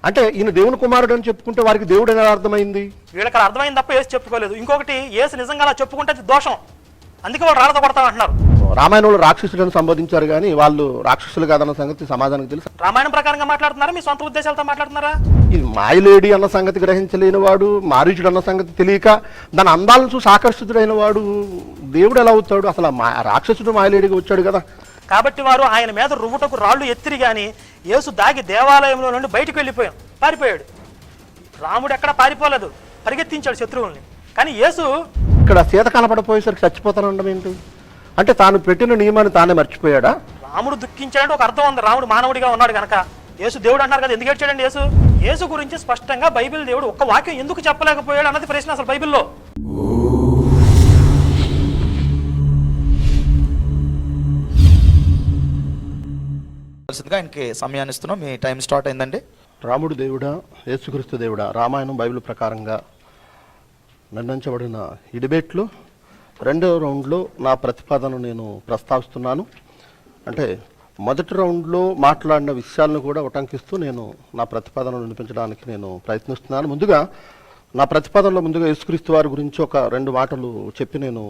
అంటే ఈయన దేవుని కుమారుడు అని చెప్పుకుంటే వారికి దేవుడు ఎలా అర్థమైంది? వీళ్ళకి అర్థమైంది తప్ప యేసు చెప్పుకోలేదు. ఇంకొకటి, యేసు నిజంగా అలా చెప్పుకుంటే అది దోషం, అందుకే వాళ్ళు రాళ్ళతో కొడతామంటున్నారు. రామాయణంలో రాక్షసులను సంబోధించారు కానీ వాళ్ళు రాక్షసులు కాదన్న సంగతి సమాజానికి తెలుసు. రామాయణం ప్రకారంగా మాట్లాడుతున్నారా, మీ సొంత ఉద్దేశాలతో మాట్లాడుతున్నారా? ఇది మాయలేడి అన్న సంగతి గ్రహించలేని వాడు, మారీచుడు అన్న సంగతి తెలియక దాని అందాలను చూసి ఆకర్షితుడైన వాడు దేవుడు ఎలా అవుతాడు? అసలు రాక్షసుడు మాయలేడిగా వచ్చాడు కదా. కాబట్టి వారు ఆయన మీద రువ్వుటకు రాళ్ళు ఎత్తిరి గాని యేసు దాగి దేవాలయంలో నుండి బయటకు పారిపోయాడు. రాముడు ఎక్కడ పారిపోలేదు, పరిగెత్తించాడు శత్రువుల్ని. కానీ యేసు ఇక్కడ సీత కనపడపోయేసరికి చచ్చిపోతానండం ఏంటి? అంటే తాను పెట్టిన నియమాన్ని తానే మర్చిపోయాడా? రాముడు దుఃఖించాడంటే ఒక అర్థం ఉంది. రాముడు మానవుడిగా ఉన్నాడు కనుక. యేసు దేవుడు అంటారు కదా, ఎందుకు ఏడ్చాడండి యేసు? యేసు గురించి స్పష్టంగా బైబిల్ దేవుడు ఒక్క వాక్యం ఎందుకు చెప్పలేకపోయాడు అన్నది ప్రశ్న అసలు బైబిల్లో. ఆయనకి సమయాన్ని ఇస్తున్నాం. మీ టైం స్టార్ట్ అయిందండి. రాముడు దేవుడా, యేసుక్రీస్తు దేవుడా? రామాయణం బైబిల్ ప్రకారంగా నిర్ణయించబడిన ఈ డిబేట్లో రెండవ రౌండ్లో నా ప్రతిపాదన నేను ప్రస్తావిస్తున్నాను. అంటే మొదటి రౌండ్లో మాట్లాడిన విషయాలను కూడా ఉటంకిస్తూ నేను నా ప్రతిపాదనను వినిపించడానికి నేను ప్రయత్నిస్తున్నాను. ముందుగా నా ప్రతిపాదనలో ముందుగా యేసుక్రీస్తు వారి గురించి ఒక 2 మాటలు చెప్పి నేను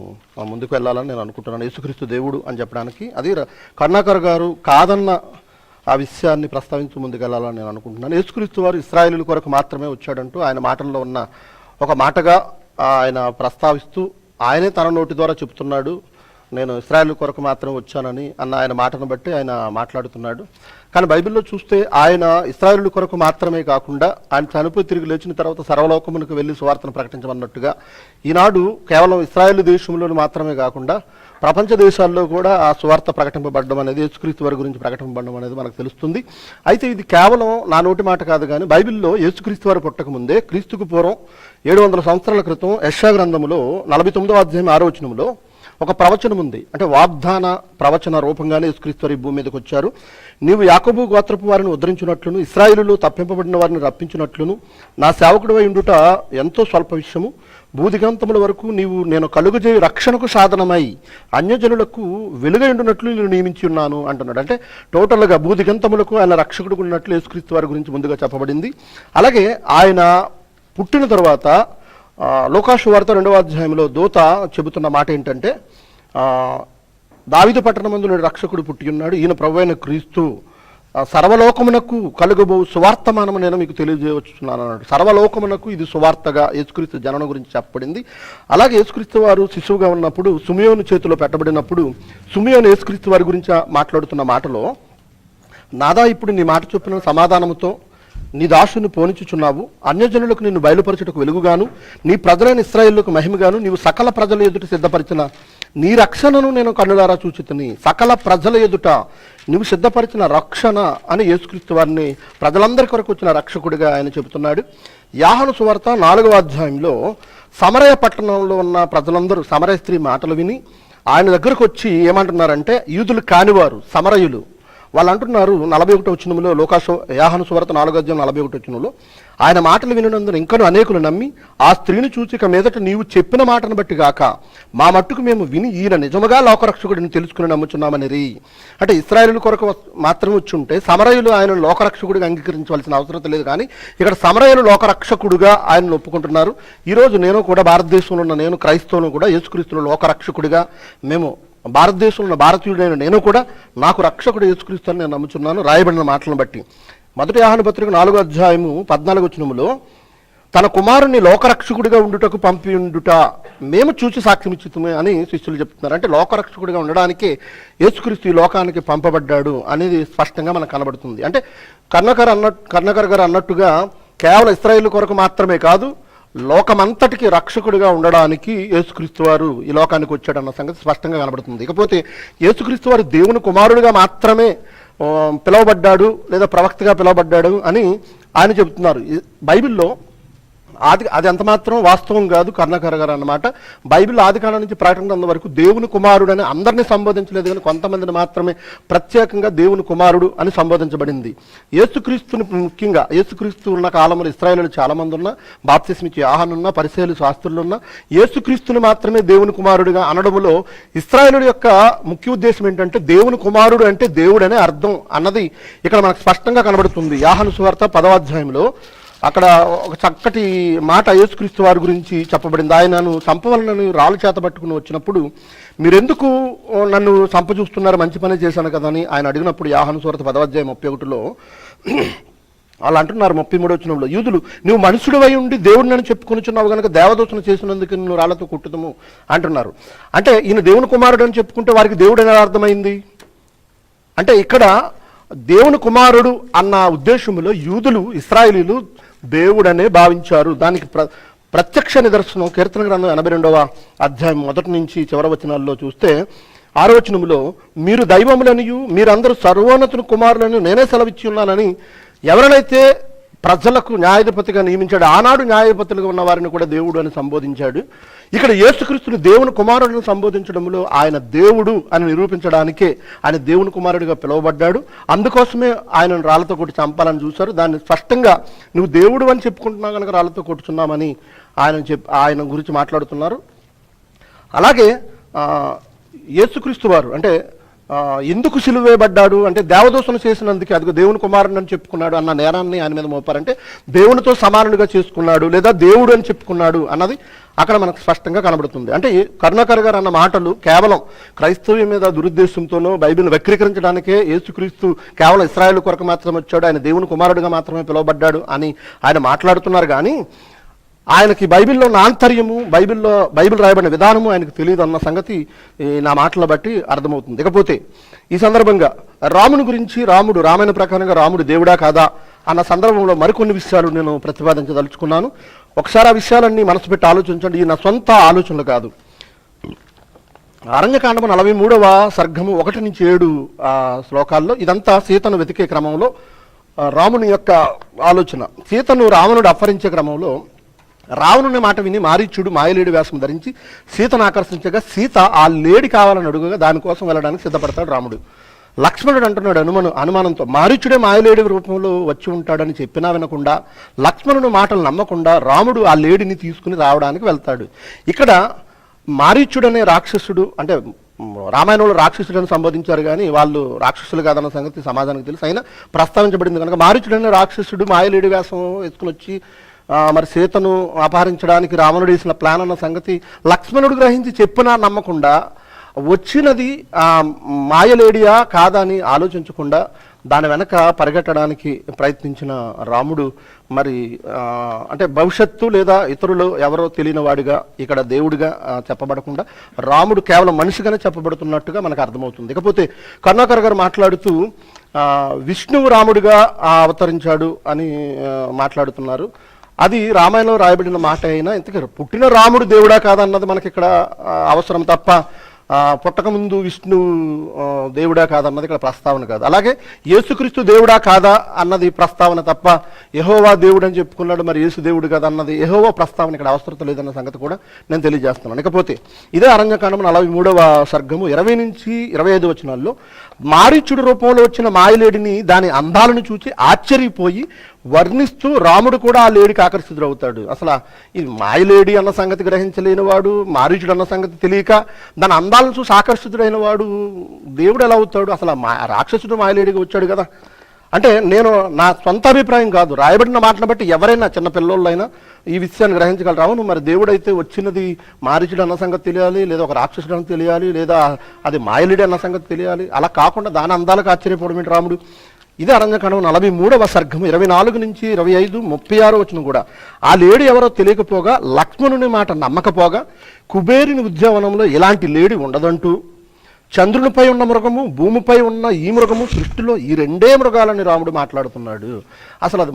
ముందుకు వెళ్ళాలని నేను అనుకుంటున్నాను. యేసుక్రీస్తు దేవుడు అని చెప్పడానికి అది కరుణాకర్ గారు కాదన్న ఆ విషయాన్ని ప్రస్తావించి ముందుకెళ్లాలని నేను అనుకుంటున్నాను. యేసుక్రీస్తు వారు ఇశ్రాయేలీయుల కొరకు మాత్రమే వచ్చాడంటూ ఆయన మాటల్లో ఉన్న ఒక మాటగా ఆయన ప్రస్తావిస్తూ ఆయనే తన నోటి ద్వారా చెప్తున్నాడు, నేను ఇశ్రాయేలు కొరకు మాత్రం వచ్చానని అన్న ఆయన మాటను బట్టి ఆయన మాట్లాడుతున్నాడు. కానీ బైబిల్లో చూస్తే ఆయన ఇశ్రాయేలు కొరకు మాత్రమే కాకుండా ఆయన చనిపోయి తిరిగి లేచిన తర్వాత సర్వలోకమునకు వెళ్ళి సువార్తను ప్రకటించమన్నట్టుగా ఈనాడు కేవలం ఇశ్రాయేలు దేశంలో మాత్రమే కాకుండా ప్రపంచ దేశాల్లో కూడా ఆ సువార్త ప్రకటింపబడడం అనేది, యేసుక్రీస్తు వారి గురించి ప్రకటింపబడడం అనేది మనకు తెలుస్తుంది. అయితే ఇది కేవలం నా నోటి మాట కాదు, కానీ బైబిల్లో యేసుక్రీస్తు వారు పుట్టక ముందే క్రీస్తుకు పూర్వం 700 సంవత్సరాల క్రితం యెషయా గ్రంథములో 49వ అధ్యాయం 6వ వచనంలో ఒక ప్రవచనం ఉంది. అంటే వాగ్దాన ప్రవచన రూపంగానే యేసుక్రీస్తు వారు ఈ భూమి మీదకి వచ్చారు. నీవు యాకోబు గోత్రపు వారిని ఉద్ధరించినట్లును, ఇశ్రాయేలులో తప్పింపబడిన వారిని రప్పించినట్లును, నా సేవకుడివై ఉండుట ఎంతో స్వల్ప విషయము. భూదిగంతముల వరకు నేను కలుగజేయు రక్షణకు సాధనమై అన్యజనులకు వెలుగై ఉండునట్లు నేను నియమించి ఉన్నాను అంటున్నాడు. అంటే టోటల్గా భూదిగంతములకు ఆయన రక్షకుడు ఉన్నట్లు యేసుక్రీస్తు వారి గురించి ముందుగా చెప్పబడింది. అలాగే ఆయన పుట్టిన తర్వాత లూకాసు వార్త 2వ అధ్యాయంలో దూత చెబుతున్న మాట ఏంటంటే, దావీదు పట్టణమందు నేడు రక్షకుడు పుట్టి ఉన్నాడు, ఈయన ప్రభువైన క్రీస్తు, సర్వలోకమునకు కలుగబో సువార్తమానము నేను మీకు తెలియజేయవచ్చున్నాను అన్నాడు. సర్వలోకమునకు ఇది సువార్తగా యేసుక్రీస్తు జననం గురించి చెప్పబడింది. అలాగే యేసుక్రీస్తు వారు శిశువుగా ఉన్నప్పుడు సుమియోను చేతిలో పెట్టబడినప్పుడు సుమియోను యేసుక్రీస్తు వారి గురించి మాట్లాడుతున్న మాటలో, నాదా ఇప్పుడు నీ మాట చొప్పున సమాధానముతో నీ దాసుని పోనిచుచున్నావు, అన్యజనులకు నిన్ను బయలుపరచుటకు వెలుగుగాను, నీ ప్రజలైన ఇశ్రాయేలుకు మహిమగాను, నీవు సకల ప్రజల ఎదుట సిద్ధపరిచిన నీ రక్షణను నేను కన్నులారా చూచితిని. సకల ప్రజల ఎదుట నువ్వు సిద్ధపరిచిన రక్షణ అని యేసుక్రీస్తు వారిని ప్రజలందరి కొరకు వచ్చిన రక్షకుడిగా ఆయన చెబుతున్నాడు. యోహాను సువార్త 4వ అధ్యాయంలో సమరయ పట్టణంలో ఉన్న ప్రజలందరూ సమరయ స్త్రీ మాటలు విని ఆయన దగ్గరకు వచ్చి ఏమంటున్నారంటే, యూదులు కానివారు సమరయులు వాళ్ళు అంటున్నారు 41వ వచనంలో, యోహాను సువార్త 4వ అధ్యాయం 41వ వచనంలో, ఆయన మాటలు వినినందున ఇంకనూ అనేకులు నమ్మి ఆ స్త్రీని చూసి ఇక మీదట నీవు చెప్పిన మాటను బట్టి గాక మా మట్టుకు మేము విని ఈయన నిజముగా లోకరక్షకుడిని తెలుసుకుని నమ్ముచున్నామని. అంటే ఇశ్రాయేలు కొరకు మాత్రమే వచ్చి ఉంటే సమరయులు ఆయన లోకరక్షకుడిగా అంగీకరించవలసిన అవసరం లేదు, కానీ ఇక్కడ సమరయులు లోకరక్షకుడిగా ఆయన ఒప్పుకుంటున్నారు. ఈరోజు నేను కూడా భారతదేశంలో ఉన్న నేను క్రైస్తవులను కూడా యేసుక్రీస్తును లోకరక్షకుడిగా, మేము భారతదేశంలో ఉన్న భారతీయుడైన నేను కూడా నాకు రక్షకుడు యేసుక్రీస్తు అని నేను నమ్ముచున్నాను రాయబడిన మాటలను బట్టి. మొదటి యోహాను పత్రిక 4వ అధ్యాయము 14వ వచనములో, తన కుమారుని లోకరక్షకుడిగా ఉండుటకు పంపి ఉండుట మేము చూసి సాక్ష్యం ఇచ్చుతామే అని శిష్యులు చెప్తున్నారు. అంటే లోకరక్షకుడిగా ఉండడానికే యేసుక్రీస్తు ఈ లోకానికి పంపబడ్డాడు అనేది స్పష్టంగా మనకు కనబడుతుంది. అంటే కర్ణకర్ గారు అన్నట్టుగా కేవలం ఇశ్రాయేలు కొరకు మాత్రమే కాదు, లోకమంతటికి రక్షకుడిగా ఉండడానికి యేసుక్రీస్తు వారు ఈ లోకానికి వచ్చాడన్న సంగతి స్పష్టంగా కనబడుతుంది. ఇకపోతే యేసుక్రీస్తు వారు దేవుని కుమారుడిగా మాత్రమే పిలువబడ్డాడు లేదా ప్రవక్తగా పిలువబడ్డాడు అని ఆయన చెబుతున్నారు. బైబిల్లో అది ఎంత మాత్రం వాస్తవం కాదు కరుణాకర్ గారు అన్నమాట. బైబిల్ ఆదికాండం నుంచి ప్రకటన గ్రంథం వరకు దేవుని కుమారుడు అని అందరినీ సంబోధించలేదు, కానీ కొంతమందిని మాత్రమే ప్రత్యేకంగా దేవుని కుమారుడు అని సంబోధించబడింది. యేసుక్రీస్తుని ముఖ్యంగా యేసుక్రీస్తు ఉన్న కాలంలో ఇశ్రాయేలు చాలా మంది ఉన్నా, బాప్తిస్మిచ్చి యోహాను ఉన్నా, పరిసయ్యులు శాస్త్రులు ఉన్నా, యేసుక్రీస్తుని మాత్రమే దేవుని కుమారుడిగా అనడములో ఇశ్రాయేలు యొక్క ముఖ్య ఉద్దేశం ఏంటంటే దేవుని కుమారుడు అంటే దేవుడు అనే అర్థం అన్నది ఇక్కడ మనకు స్పష్టంగా కనబడుతుంది. యోహాను సువార్త 10వ అధ్యాయంలో అక్కడ ఒక చక్కటి మాట యేసుక్రీస్తు వారి గురించి చెప్పబడింది. ఆయనను చంపవలనని రాళ్ళు చేత పట్టుకుని వచ్చినప్పుడు మీరెందుకు నన్ను చంపచూస్తున్నారు, మంచి పని చేశాను కదా అని ఆయన అడిగినప్పుడు యోహాను సువార్త 10వ అధ్యాయం 31లో వాళ్ళు అంటున్నారు 33వ వచనంలో, యూదులు నువ్వు మనుషుడు అయి ఉండి దేవుడిని అని చెప్పుకొనిచున్నావు కనుక దేవదూషణ చేసినందుకు నువ్వు రాళ్లతో కొట్టుదము అంటున్నారు. అంటే ఈయన దేవుని కుమారుడు అని చెప్పుకుంటే వారికి దేవుడు అనేది అర్థమైంది. అంటే ఇక్కడ దేవుని కుమారుడు అన్న ఉద్దేశంలో యూదులు ఇశ్రాయేలీలు దేవుడనే భావించారు. దానికి ప్రత్యక్ష నిదర్శనం కీర్తన గ్రంథం 82వ అధ్యాయం 1 నుంచి చివరి వచనాల్లో చూస్తే 6వ వచనంలో, మీరు దైవములనియు మీరందరూ సర్వోన్నతుని కుమారులను నేనే సెలవిచ్చి ఉన్నానని ఎవరినైతే ప్రజలకు న్యాయాధిపతిగా నియమించాడు, ఆనాడు న్యాయాధిపతులుగా ఉన్న వారిని కూడా దేవుడు అని సంబోధించాడు. ఇక్కడ యేసుక్రీస్తుని దేవుని కుమారుడిని సంబోధించడంలో ఆయన దేవుడు అని నిరూపించడానికే ఆయన దేవుని కుమారుడిగా పిలువబడ్డాడు. అందుకోసమే ఆయనను రాళ్లతో కొట్టి చంపాలని చూశారు. దాన్ని స్పష్టంగా నువ్వు దేవుడు అని చెప్పుకుంటున్నావు కనుక రాళ్లతో కొట్టుచున్నామని ఆయన గురించి మాట్లాడుతున్నారు. అలాగే యేసుక్రీస్తు వారు అంటే ఎందుకు సిలువేయబడ్డాడు అంటే దేవదూషణ చేసినందుకు, అదిగో దేవుని కుమారుడు అని చెప్పుకున్నాడు అన్న నేరాన్ని ఆయన మీద మోపారంటే దేవునితో సమానుడిగా చేసుకున్నాడు లేదా దేవుడు అని చెప్పుకున్నాడు అన్నది అక్కడ మనకు స్పష్టంగా కనబడుతుంది. అంటే కరుణాకర్ గారు అన్న మాటలు కేవలం క్రైస్తవ్యం మీద దురుద్దేశంతోనో బైబిల్ని వక్రీకరించడానికే యేసుక్రీస్తు కేవలం ఇశ్రాయేలు కొరకు మాత్రమే వచ్చాడు, ఆయన దేవుని కుమారుడిగా మాత్రమే పిలువబడ్డాడు అని ఆయన మాట్లాడుతున్నారు. కానీ ఆయనకి బైబిల్లో ఉన్న ఆంతర్యము, బైబిల్ రాయబడిన విధానము ఆయనకు తెలియదు అన్న సంగతి నా మాటల బట్టి అర్థమవుతుంది. ఇకపోతే ఈ సందర్భంగా రాముని గురించి, రామాయణ ప్రకారంగా రాముడు దేవుడా కాదా అన్న సందర్భంలో మరికొన్ని విషయాలు నేను ప్రతిపాదించదలుచుకున్నాను. ఒకసారి ఆ విషయాలన్నీ మనసు పెట్టి ఆలోచించండి. ఈ నా సొంత ఆలోచనలు కాదు. అరణ్యకాండము 43వ సర్గము 1 నుంచి 7 శ్లోకాల్లో ఇదంతా సీతను వెతికే క్రమంలో రాముని యొక్క ఆలోచన. సీతను రావణుడు అపహరించే క్రమంలో రావణుని మాట విని మారీచుడు మాయలేడి వేషం ధరించి సీతను ఆకర్షించగా సీత ఆ లేడి కావాలని అడుగుగా దానికోసం వెళ్ళడానికి సిద్ధపడతాడు రాముడు. లక్ష్మణుడు అంటున్నాడు అనుమానంతో, మారీచుడే మాయలేడి రూపంలో వచ్చి ఉంటాడని చెప్పినా వినకుండా లక్ష్మణుడు మాటలు నమ్మకుండా రాముడు ఆ లేడిని తీసుకుని రావడానికి వెళ్తాడు. ఇక్కడ మారీచుడు అనే రాక్షసుడు, అంటే రామాయణంలో రాక్షసుడని సంబోధించారు కానీ వాళ్ళు రాక్షసులు కాదన్న సంగతి సమాజానికి తెలుసు, అయినా ప్రస్తావించబడింది కనుక మారీచుడు అనే రాక్షసుడు మాయలేడి వేషం వేసుకుని వచ్చి మరి సీతను అపహరించడానికి రావణుడు వేసిన ప్లాన్ అన్న సంగతి లక్ష్మణుడు గ్రహించి చెప్పినా నమ్మకుండా వచ్చినది మాయలేడియా కాదా అని ఆలోచించకుండా దాని వెనక పరిగెట్టడానికి ప్రయత్నించిన రాముడు మరి అంటే భవిష్యత్తు లేదా ఇతరులు ఎవరో తెలియని వాడిగా ఇక్కడ దేవుడిగా చెప్పబడకుండా రాముడు కేవలం మనిషిగానే చెప్పబడుతున్నట్టుగా మనకు అర్థమవుతుంది. ఇకపోతే కరుణాకర్ గారు మాట్లాడుతూ విష్ణువు రాముడిగా అవతరించాడు అని మాట్లాడుతున్నారు. అది రామాయణంలో రాయబడిన మాట అయినా ఇంతకీ పుట్టిన రాముడు దేవుడా కాదన్నది మనకి ఇక్కడ అవసరం తప్ప పుట్టకముందు విష్ణు దేవుడా కాదన్నది ఇక్కడ ప్రస్తావన కాదు. అలాగే యేసుక్రీస్తు దేవుడా కాదా అన్నది ప్రస్తావన తప్ప యెహోవా దేవుడు అని చెప్పుకున్నాడు మరి యేసు దేవుడు కదా అన్నది యెహోవా ప్రస్తావన ఇక్కడ అవసరం లేదన్న సంగతి కూడా నేను తెలియజేస్తున్నాను. ఇకపోతే ఇదే అరణ్యకాండం 43వ సర్గము 20 నుంచి 25 వచనాల్లో మారీచుడు రూపంలో వచ్చిన మాయలేడిని దాని అందాలను చూసి ఆశ్చర్యపోయి వర్ణిస్తూ రాముడు కూడా ఆ లేడికి ఆకర్షితుడవుతాడు. అసలు ఈ మాయలేడి అన్న సంగతి గ్రహించలేని వాడు, మారీచుడు అన్న సంగతి తెలియక దాని అందాలను చూసి ఆకర్షితుడైన వాడు దేవుడు ఎలా అవుతాడు? అసలు రాక్షసుడు మాయలేడిగా వచ్చాడు కదా. అంటే నేను నా సొంత అభిప్రాయం కాదు, రాయబడిన మాటను బట్టి ఎవరైనా చిన్న పిల్లోళ్ళైనా ఈ విషయాన్ని గ్రహించగలరు. అవును, మరి దేవుడైతే వచ్చినది మారీచుడు అన్న సంగతి తెలియాలి, లేదా ఒక రాక్షసుడు అని తెలియాలి, లేదా అది మాయలేడి అన్న సంగతి తెలియాలి. అలా కాకుండా దాని అందాలకు ఆశ్చర్యపోవడం రాముడు. ఇదే అరణ్యకాండం 43వ సర్గము 24 నుంచి 25, 36 వచనం కూడా ఆ లేడి ఎవరో తెలియకపోగా లక్ష్మణుని మాట నమ్మకపోగా కుబేరుని ఉద్యానవనంలో ఇలాంటి లేడి ఉండదంటూ చంద్రునిపై ఉన్న మృగము భూమిపై ఉన్న ఈ మృగము సృష్టిలో ఈ రెండే మృగాలని రాముడు మాట్లాడుతున్నాడు. అసలు అది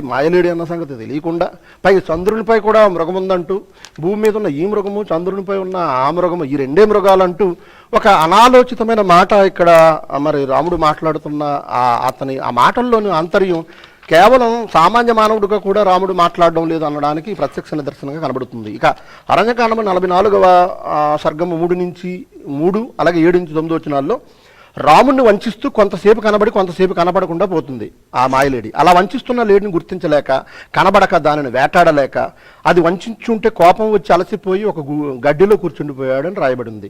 మాయలేడి అన్న సంగతి తెలియకుండా పైగా చంద్రునిపై కూడా మృగం ఉందంటూ భూమి మీద ఉన్న ఈ మృగము చంద్రునిపై ఉన్న ఆ మృగము ఈ రెండే మృగాలంటూ ఒక అనాలోచితమైన మాట ఇక్కడ మరి రాముడు మాట్లాడుతున్న అతని ఆ మాటల్లోని ఆంతర్యం కేవలం సామాన్య మానవుడిగా కూడా రాముడు మాట్లాడడం లేదు అనడానికి ప్రత్యక్ష నిదర్శనంగా కనబడుతుంది. ఇక అరణ్యకాండము 44వ సర్గము 3 నుంచి 3 అలాగే 7 నుంచి 9 వచనాల్లో రాముడిని వంచిస్తూ కొంతసేపు కనబడి కొంతసేపు కనబడకుండా పోతుంది ఆ మాయలేడి. అలా వంచిస్తున్న లేడిని గుర్తించలేక, కనబడక దానిని వేటాడలేక, అది వంచుంటే కోపం వచ్చి అలసిపోయి ఒక గడ్డిలో కూర్చుండిపోయాడని రాయబడింది.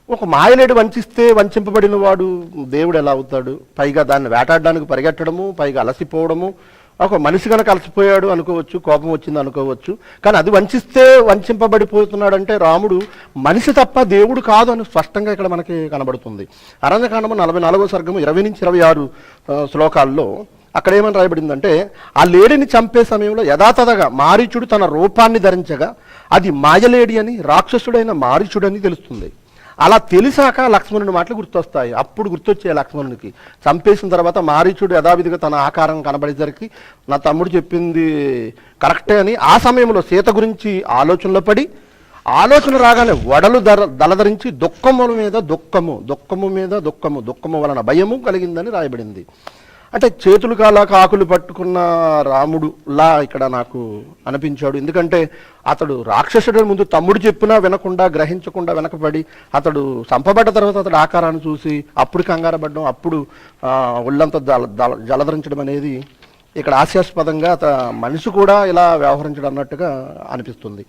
ఒక మాయలేడి వంచిస్తే వంచింపబడిన వాడు దేవుడు ఎలా అవుతాడు? పైగా దాన్ని వేటాడడానికి పరిగెట్టడము, పైగా అలసిపోవడము. ఒక మనిషి కనుక అలసిపోయాడు అనుకోవచ్చు, కోపం వచ్చింది అనుకోవచ్చు. కానీ అది వంచిస్తే వంచింపబడిపోతున్నాడంటే రాముడు మనిషి తప్ప దేవుడు కాదు అని స్పష్టంగా ఇక్కడ మనకి కనబడుతుంది. అరణ్యకాండము 44వ సర్గము 20 నుంచి 26 శ్లోకాల్లో అక్కడ ఏమని రాయబడిందంటే, ఆ లేడిని చంపే సమయంలో యథాతథగా మారీచుడు తన రూపాన్ని ధరించగా అది మాయలేడి అని, రాక్షసుడైన మారీచుడని తెలుస్తుంది. అలా తెలిసాక లక్ష్మణుని మాటలు గుర్తొస్తాయి. అప్పుడు గుర్తొచ్చే లక్ష్మణునికి చంపేసిన తర్వాత మారీచుడు యథావిధిగా తన ఆకారం కనబడేసరికి నా తమ్ముడు చెప్పింది కరెక్టే అని ఆ సమయంలో సీత గురించి ఆలోచనలో పడి, ఆలోచన రాగానే వడలు దళధరించి దుఃఖము మీద దుఃఖము, దుఃఖము మీద దుఃఖము, దుఃఖము వలన భయము కలిగిందని రాయబడింది. అంటే చేతులు కాలా కాకులు పట్టుకున్న రాముడులా ఇక్కడ నాకు అనిపించాడు. ఎందుకంటే అతడు రాక్షసుడి ముందు తమ్ముడు చెప్పినా వినకుండా, గ్రహించకుండా వెనకబడి అతడు చంపబడ్డ తర్వాత అతడు ఆకారాన్ని చూసి అప్పుడు కంగారపడడం, అప్పుడు ఒళ్ళంతా జలధరించడం అనేది ఇక్కడ హాస్యాస్పదంగా మనిషి కూడా ఇలా వ్యవహరించడం అన్నట్టుగా అనిపిస్తుంది.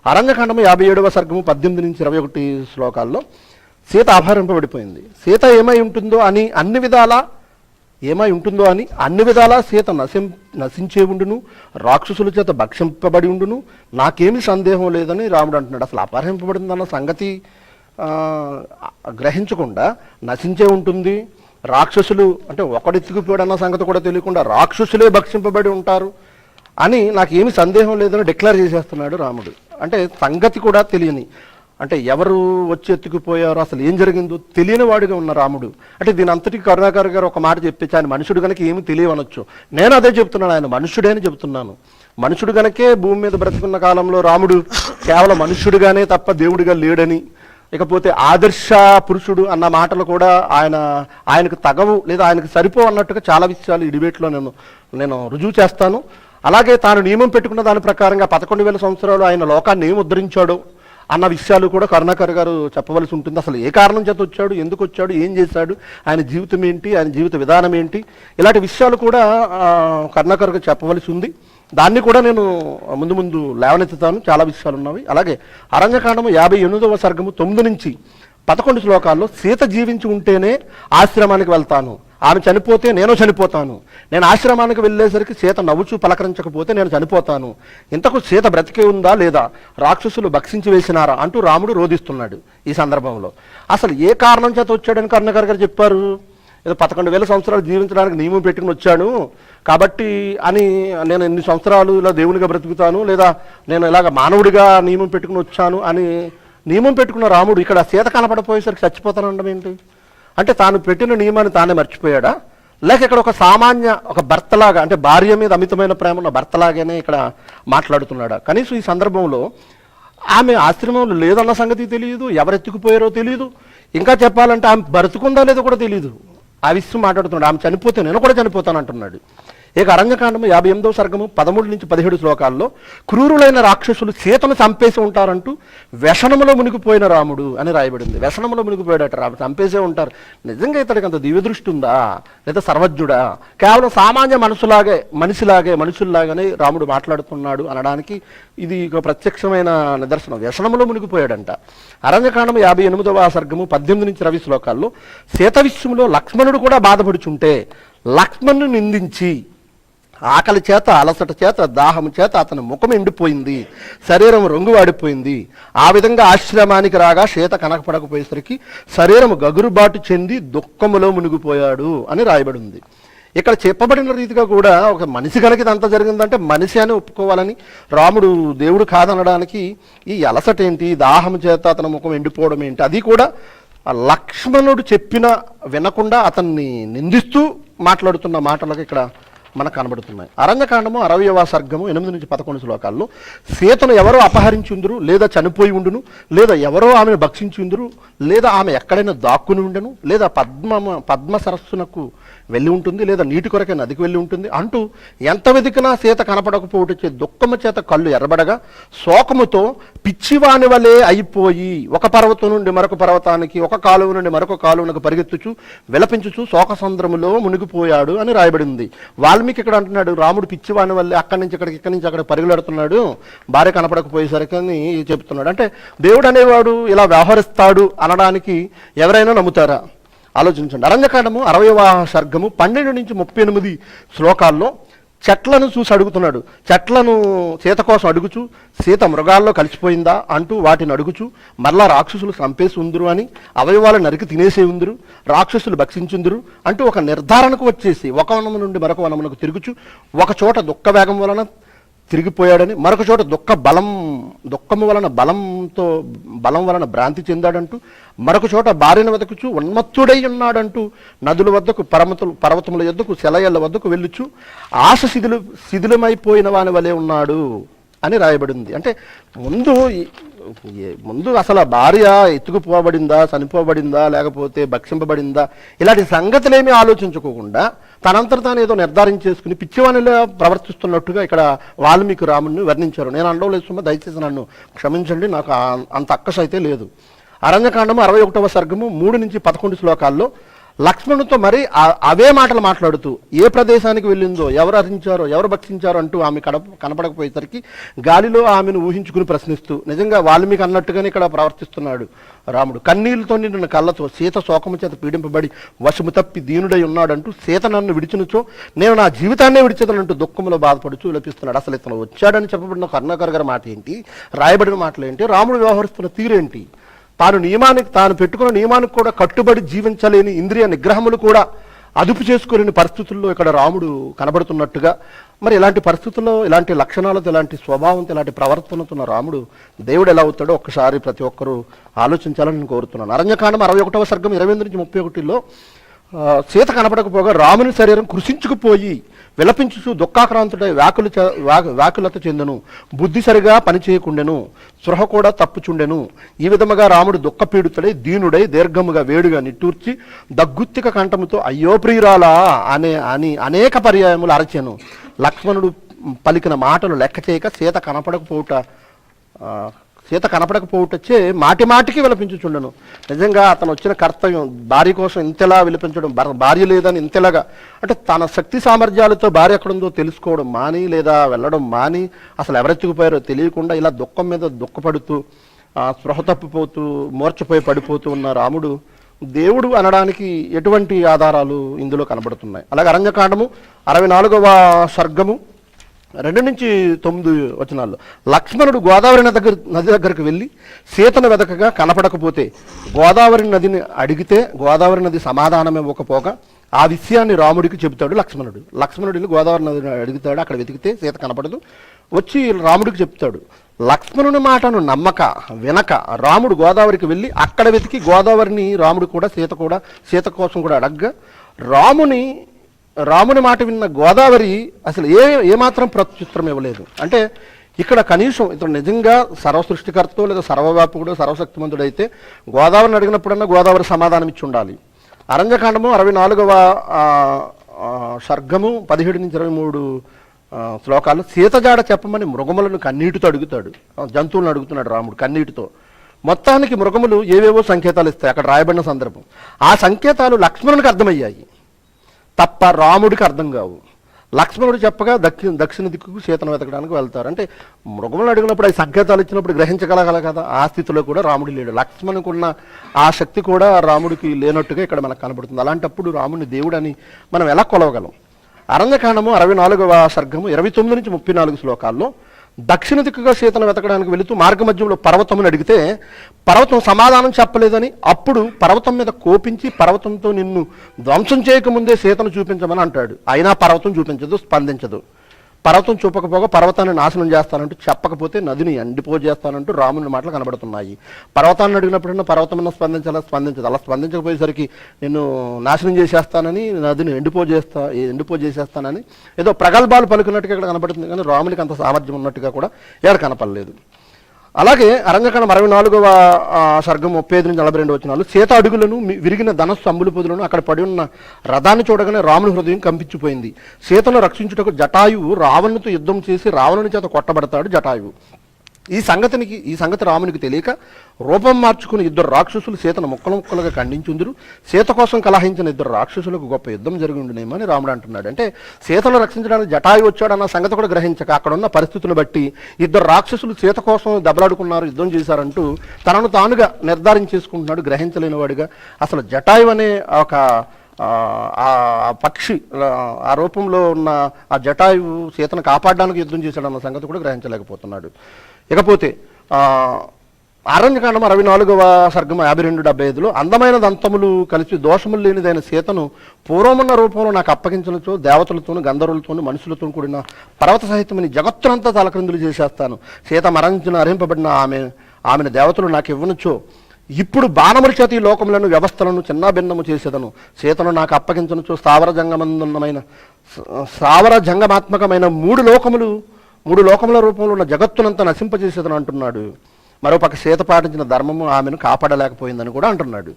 అరణ్యకాండము 57వ సర్గము 18 నుంచి 21 శ్లోకాల్లో సీత అపహరింపబడిపోయింది. సీత ఏమై ఉంటుందో అని అన్ని విధాలా సీత నశించే ఉండును, రాక్షసుల చేత భక్షింపబడి ఉండును, నాకేమీ సందేహం లేదని రాముడు అంటున్నాడు. అసలు అపహరింపబడిందన్న సంగతి గ్రహించకుండా నశించే ఉంటుంది, రాక్షసులు అంటే ఒకడెత్తుకుపోయాడన్న సంగతి కూడా తెలియకుండా రాక్షసులే భక్షింపబడి ఉంటారు అని నాకేమీ సందేహం లేదని డిక్లేర్ చేసేస్తున్నాడు రాముడు. అంటే సంగతి కూడా తెలియని, అంటే ఎవరు వచ్చి ఎత్తుకుపోయారో అసలు ఏం జరిగిందో తెలియని వాడిగా ఉన్న రాముడు. అంటే దీని అంతటికి కరుణాకర్ గారు ఒక మాట చెప్పేసి ఆయన మనుషుడు కనుక ఏమి తెలియవనొచ్చు. నేను అదే చెప్తున్నాను, ఆయన మనుషుడే అని చెప్తున్నాను. మనుషుడు కనుకే భూమి మీద బ్రతుకున్న కాలంలో రాముడు కేవలం మనుష్యుడిగానే తప్ప దేవుడిగా లేడని, ఇకపోతే ఆదర్శ పురుషుడు అన్న మాటలు కూడా ఆయనకు తగవు లేదా ఆయనకు సరిపో అన్నట్టుగా చాలా విషయాలు ఈ డిబేట్లో నేను రుజువు చేస్తాను. అలాగే తాను నియమం పెట్టుకున్న దాని ప్రకారంగా 11,000 సంవత్సరాలు ఆయన లోకాన్ని ఏం ఉద్ధరించాడో అన్న విషయాలు కూడా కరుణాకర్ గారు చెప్పవలసి ఉంటుంది. అసలు ఏ కారణం చేత వచ్చాడు, ఎందుకు వచ్చాడు, ఏం చేశాడు, ఆయన జీవితం ఏంటి, ఆయన జీవిత విధానం ఏంటి, ఇలాంటి విషయాలు కూడా కరుణాకర్ గారు చెప్పవలసి ఉంది. దాన్ని కూడా నేను ముందు లేవనెత్తుతాను. చాలా విషయాలు ఉన్నవి. అలాగే అరణ్యకాండము 58వ సర్గము 9 నుంచి 11 శ్లోకాల్లో సీత జీవించి ఉంటేనే ఆశ్రమానికి వెళ్తాను, ఆమె చనిపోతే నేను చనిపోతాను, నేను ఆశ్రమానికి వెళ్ళేసరికి సీత నవ్వుచూ పలకరించకపోతే నేను చనిపోతాను, ఇంతకు సీత బ్రతికే ఉందా లేదా, రాక్షసులు భక్షించి వేసినారా అంటూ రాముడు రోధిస్తున్నాడు. ఈ సందర్భంలో అసలు ఏ కారణం చేత వచ్చాడని కరుణాకర్ గారు చెప్పారు. ఏదో 11,000 సంవత్సరాలు జీవించడానికి నియమం పెట్టుకుని వచ్చాడు కాబట్టి అని నేను ఎన్ని సంవత్సరాలు ఇలా దేవునిగా బ్రతుకుతాను, లేదా నేను ఇలాగ మానవుడిగా నియమం పెట్టుకుని వచ్చాను అని నియమం పెట్టుకున్న రాముడు ఇక్కడ సీత కనపడపోయేసరికి చచ్చిపోతానండం ఏంటి? అంటే తాను పెట్టిన నియమాన్ని తానే మర్చిపోయాడా, లేక ఇక్కడ ఒక భర్తలాగా, అంటే భార్య మీద అమితమైన ప్రేమ ఉన్న భర్తలాగానే ఇక్కడ మాట్లాడుతున్నాడా? కనీసం ఈ సందర్భంలో ఆమె ఆశ్రమంలో లేదన్న సంగతి తెలియదు, ఎవరెత్తుకుపోయారో తెలియదు, ఇంకా చెప్పాలంటే ఆమె బ్రతుకుందా లేదో కూడా తెలియదు. ఆ విషయం మాట్లాడుతున్నాడు. ఆమె చనిపోతే నేను కూడా చనిపోతాను అంటున్నాడు. ఇక అరణ్యకాండము 58వ సర్గము 13 నుంచి 17 శ్లోకాల్లో క్రూరులైన రాక్షసులు సీతను చంపేసి ఉంటారంటూ వ్యసనములో మునిగిపోయిన రాముడు అని రాయబడింది. వ్యసనంలో మునిగిపోయాడట, చంపేసే ఉంటారు. నిజంగా ఇతడికి అంత దివ్యదృష్టి ఉందా, లేదా సర్వజ్ఞుడా? కేవలం సామాన్య మనుషుల్లాగానే రాముడు మాట్లాడుతున్నాడు అనడానికి ఇది ఒక ప్రత్యక్షమైన నిదర్శనం. వ్యసనంలో మునిగిపోయాడంట. అరణ్యకాండము 58వ సర్గము 18 నుంచి 20 శ్లోకాల్లో సీత విషయంలో లక్ష్మణుడు కూడా బాధపడుచుంటే లక్ష్మణుని నిందించి ఆకలి చేత, అలసట చేత, దాహము చేత అతని ముఖం ఎండిపోయింది, శరీరం రంగువాడిపోయింది. ఆ విధంగా ఆశ్రమానికి రాగా సీత కనపడకపోయేసరికి శరీరం గగురుబాటు చెంది దుఃఖములో మునిగిపోయాడు అని రాయబడి ఉంది. ఇక్కడ చెప్పబడిన రీతిగా కూడా ఒక మనిషి కనుక ఇదంతా జరిగిందంటే మనిషి అని ఒప్పుకోవాలని, రాముడు దేవుడు కాదనడానికి ఈ అలసట ఏంటి, దాహం చేత అతని ముఖం ఎండిపోవడం ఏంటి, అది కూడా లక్ష్మణుడు చెప్పిన వినకుండా అతన్ని నిందిస్తూ మాట్లాడుతున్న మాటలకు ఇక్కడ మనకు కనబడుతున్నాయి. అరణ్యకాండము 60వ సర్గము 8 నుంచి 11 శ్లోకాల్లో సీతను ఎవరో అపహరించి ఉందురు, లేదా చనిపోయి ఉండును, లేదా ఎవరో ఆమెను భక్షించి ఉందురు, లేదా ఆమె ఎక్కడైనా దాక్కుని ఉండను, లేదా పద్మ సరస్సునకు వెళ్ళి ఉంటుంది, లేదా నీటి కొరకే నదికి వెళ్ళి ఉంటుంది అంటూ ఎంత వెతికినా సీత కనపడకపోవటొచ్చే దుఃఖము చేత కళ్ళు ఎర్రబడగా శోకముతో పిచ్చివాని వలె అయిపోయి ఒక పర్వతం నుండి మరొక పర్వతానికి, ఒక కాలువ నుండి మరొక కాలువనకు పరిగెత్తుచు విలపించుచు శోకసంద్రములో మునిగిపోయాడు అని రాయబడింది. వాల్మీకి ఇక్కడ అంటున్నాడు, రాముడు పిచ్చివాని వల్లే అక్కడి నుంచి ఇక్కడికి, ఇక్కడి నుంచి అక్కడ పరుగులెడుతున్నాడు భార్య కనపడకపోయేసరికి అని చెప్తున్నాడు. అంటే దేవుడు అనేవాడు ఇలా వ్యవహరిస్తాడు అనడానికి ఎవరైనా నమ్ముతారా? ఆలోచించండి. అరణ్యకాండము 60వ సర్గము 12 నుంచి 38 శ్లోకాల్లో చెట్లను చూసి అడుగుతున్నాడు. చెట్లను సీత కోసం అడుగుచు, సీత మృగాల్లో కలిసిపోయిందా అంటూ వాటిని అడుగుచు, మరలా రాక్షసులు చంపేసి ఉందరు అని, అవయవాలు నరికి తినేసే ఉందరు, రాక్షసులు భక్షించుందరు అంటూ ఒక నిర్ధారణకు వచ్చేసి ఒక వనము నుండి మరొక వనమునకు తిరుగుచు, ఒక చోట దుఃఖ వేగం వలన తిరిగిపోయాడని, మరొక చోట దుఃఖము వలన బలం వలన భ్రాంతి చెందాడంటూ, మరొక చోట భార్యను వెతకుచు ఉన్మత్తుడై ఉన్నాడంటూ, నదుల వద్దకు పర్వతముల యొద్దకు సెలయళ్ళ వద్దకు వెళ్ళుచు ఆశ శిథిలమైపోయిన వాని వలె ఉన్నాడు అని రాయబడింది. అంటే ముందు అసలు ఆ భార్య ఎత్తుకుపోబడిందా, చనిపోబడిందా, లేకపోతే భక్షింపబడిందా, ఇలాంటి సంగతులేమీ ఆలోచించుకోకుండా తనంతట తాను ఏదో నిర్ధారించేసుకుని పిచ్చివానిలా ప్రవర్తిస్తున్నట్టుగా ఇక్కడ వాల్మీకి రాముడిని వర్ణించారు. నేను అనడం సుమా, దయచేసి నన్ను క్షమించండి, నాకు అంత అక్కస అయితే లేదు. అరణ్యకాండము 61వ సర్గము 3 నుంచి 11 శ్లోకాల్లో లక్ష్మణుతో మరి అవే మాటలు మాట్లాడుతూ ఏ ప్రదేశానికి వెళ్ళిందో, ఎవరు హరించారో, ఎవరు భక్షించారో అంటూ ఆమె కనపడకపోయేసరికి గాలిలో ఆమెను ఊహించుకుని ప్రశ్నిస్తూ నిజంగా వాల్మీకి అన్నట్టుగానే ఇక్కడ ప్రవర్తిస్తున్నాడు రాముడు. కన్నీళ్లతో నిండిన కళ్ళతో సీత శోకము చేత పీడింపబడి వశము తప్పి దీనుడై ఉన్నాడంటూ, సీత నన్ను విడిచినచో నేను నా జీవితాన్నే విడిచేదనంటూ దుఃఖంలో బాధపడుచూ విలపిస్తున్నాడు. అసలు ఇతను వచ్చాడని చెప్పబడిన కరుణాకర్ గారి మాట ఏంటి, రాయబడిన మాటలు ఏంటి, రాముడు వ్యవహరిస్తున్న తీరేంటి, తాను పెట్టుకున్న నియమానికి కూడా కట్టుబడి జీవించలేని ఇంద్రియ నిగ్రహములు కూడా అదుపు చేసుకోలేని పరిస్థితుల్లో ఇక్కడ రాముడు కనబడుతున్నట్టుగా, మరి ఇలాంటి పరిస్థితుల్లో, ఇలాంటి లక్షణాలతో, ఇలాంటి స్వభావంతో, ఇలాంటి ప్రవర్తనతో ఉన్న రాముడు దేవుడు ఎలా అవుతాడో ఒక్కసారి ప్రతి ఒక్కరూ ఆలోచించాలని నేను కోరుతున్నాను. అరణ్యకాండం 61వ సర్గం 28 నుంచి 31లో సీత కనపడకపోగా రాముని శరీరం కృషించుకుపోయి విలపించుచు దుఃఖాక్రాంతుడై వ్యాకులత చెందెను, బుద్ధి సరిగా పనిచేయకుండెను, స్పృహ కూడా తప్పుచుండెను. ఈ విధముగా రాముడు దుఃఖపీడితుడై దీనుడై దీర్ఘముగా వేడిగా నిట్టూర్చి దగ్గుత్తిక కంఠముతో అయ్యో ప్రియురాలా అని అనేక పర్యాయములు అరచెను. లక్ష్మణుడు పలికిన మాటలు లెక్క చేయక సీత కనపడకపోవటచ్చే మాటి మాటికి విలపించుచుండను. నిజంగా అతను వచ్చిన కర్తవ్యం భార్య కోసం ఇంతలా విలపించడం, భార్య లేదని ఇంతలాగా, అంటే తన శక్తి సామర్థ్యాలతో భార్య ఎక్కడుందో తెలుసుకోవడం మాని, లేదా వెళ్ళడం మాని, అసలు ఎవరెత్తుకుపోయారో తెలియకుండా ఇలా దుఃఖం మీద దుఃఖపడుతూ స్పృహ తప్పిపోతూ మూర్చపోయి పడిపోతూ ఉన్న రాముడు దేవుడు అనడానికి ఎటువంటి ఆధారాలు ఇందులో కనబడుతున్నాయి? అలాగే అరణ్యకాండము 64వ సర్గము 2 నుంచి 9 వచనాల్లో లక్ష్మణుడు గోదావరి నది దగ్గరకు వెళ్ళి సీతను వెతకగా కనపడకపోతే గోదావరి నదిని అడిగితే గోదావరి నది సమాధానం ఇవ్వకపోగా ఆ విషయాన్ని రాముడికి చెబుతాడు లక్ష్మణుడు గోదావరి నదిని అడుగుతాడు, అక్కడ వెతికితే సీత కనపడదు, వచ్చి రాముడికి చెప్తాడు. లక్ష్మణుని మాటను వినక రాముడు గోదావరికి వెళ్ళి అక్కడ వెతికి గోదావరిని రాముడు కూడా సీత కోసం కూడా అడగ్గా రాముని మాట విన్న గోదావరి అసలు ఏమాత్రం ప్రత్యుత్తరం ఇవ్వలేదు. అంటే ఇక్కడ కనీసం ఇతను నిజంగా సర్వసృష్టికర్త లేదా సర్వవ్యాపకుడు సర్వశక్తిమంతుడు అయితే గోదావరిని అడిగినప్పుడన్నా గోదావరి సమాధానం ఇచ్చి ఉండాలి. అరణ్యకాండము 64వ సర్గము 17 నుంచి 23 శ్లోకాలు సీతజాడ చెప్పమని మృగములను కన్నీటితో అడుగుతాడు, జంతువులను అడుగుతున్నాడు రాముడు కన్నీటితో. మొత్తానికి మృగములు ఏవేవో సంకేతాలు ఇస్తాయి అక్కడ రాయబడిన సందర్భం. ఆ సంకేతాలు లక్ష్మణునికి అర్థమయ్యాయి తప్ప రాముడికి అర్థం కావు. లక్ష్మణుడు చెప్పగా దక్షిణ దిక్కుకు సీతను వెతకడానికి వెళ్తారు. అంటే మృగములు అడిగినప్పుడు ఆ సంకేతాలు ఇచ్చినప్పుడు గ్రహించగలగాల కదా, ఆ స్థితిలో కూడా రాముడు లేడు. లక్ష్మణునికి ఉన్న ఆ శక్తి కూడా రాముడికి లేనట్టుగా ఇక్కడ మనకు కనబడుతుంది. అలాంటప్పుడు రాముడిని దేవుడు అని మనం ఎలా కొలవగలం? అరణ్యకాండము 64వ సర్గము 29 నుంచి 34 శ్లోకాల్లో దక్షిణ దిక్కుగా సీతను వెతకడానికి వెళుతూ మార్గ మధ్యంలో పర్వతమును అడిగితే పర్వతం సమాధానం చెప్పలేదని, అప్పుడు పర్వతం మీద కోపించి పర్వతంతో నిన్ను ధ్వంసం చేయకముందే సీతను చూపించమని అంటాడు. అయినా పర్వతం చూపించదు, స్పందించదు. పర్వతం చూపకపోగా పర్వతాన్ని నాశనం చేస్తానంటూ, చెప్పకపోతే నదిని ఎండిపోజేస్తానంటూ రాముని మాటలు కనబడుతున్నాయి. పర్వతాన్ని అడిగినప్పుడన్నా పర్వతం స్పందించదు. అలా స్పందించకపోయేసరికి నేను నాశనం చేసేస్తానని, నదిని ఎండిపోజేసేస్తానని ఏదో ప్రగల్భాలు పలుకున్నట్టుగా ఇక్కడ కనబడుతుంది. కానీ రామునికి అంత సామర్థ్యం ఉన్నట్టుగా కూడా ఎవరు కనపడలేదు. అలాగే అరణ్యకాండం 64వ సర్గం 35-42 వచనాలు, సీత అడుగులను విరిగిన ధనస్సు అంబులు పొదులను అక్కడ పడి ఉన్న రథాన్ని చూడగానే రాముని హృదయం కంపించిపోయింది. సీతను రక్షించుటకు జటాయువు రావణునితో యుద్ధం చేసి రావణుని చేత కొట్టబడతాడు. జటాయువు ఈ సంగతి రామునికి తెలియక రూపం మార్చుకుని ఇద్దరు రాక్షసులు సీతను ముక్కలు ముక్కలుగా ఖండించుందురు. సీత కోసం కలహించిన ఇద్దరు రాక్షసులకు గొప్ప యుద్ధం జరిగి ఉండునేమో అని రాముడు అంటున్నాడు. అంటే సీతను రక్షించడానికి జటాయు వచ్చాడన్న సంగతి కూడా గ్రహించక అక్కడ ఉన్న పరిస్థితులను బట్టి ఇద్దరు రాక్షసులు సీత కోసం దెబ్బలాడుకున్నారు, యుద్ధం చేశారంటూ తనను తానుగా నిర్ధారించేసుకుంటున్నాడు, గ్రహించలేని వాడిగా. అసలు జటాయు అనే ఒక ఆ పక్షి ఆ రూపంలో ఉన్న ఆ జటాయువు సీతను కాపాడడానికి యుద్ధం చేశాడన్న సంగతి కూడా గ్రహించలేకపోతున్నాడు. ఇకపోతే అరణ్యకాండం 64వ సర్గం 52-75లో, అందమైన దంతములు కలిసి దోషములు లేనిదైన సీతను పూర్వమున్న రూపంలో నాకు అప్పగించినచో దేవతలతోనూ గంధర్వులతోనూ మనుషులతో కూడిన పర్వత సహితమని జగత్తునంతా తలక్రిందులు చేసేస్తాను. సీత మరణించిన అర్హింపబడిన ఆమెను దేవతలు నాకు ఇవ్వనుచో ఇప్పుడు బాణముల చేత ఈ లోకములను వ్యవస్థలను చిన్నాభిన్నము చేసేదను. సీతను నాకు అప్పగించనుచో స్థావర జంగమాత్మకమైన మూడు లోకముల రూపంలో ఉన్న జగత్తునంతా నశింపజేసేదని అంటున్నాడు. మరోపక్క సీత పాటించిన ధర్మము ఆమెను కాపాడలేకపోయిందని కూడా అంటున్నాడు.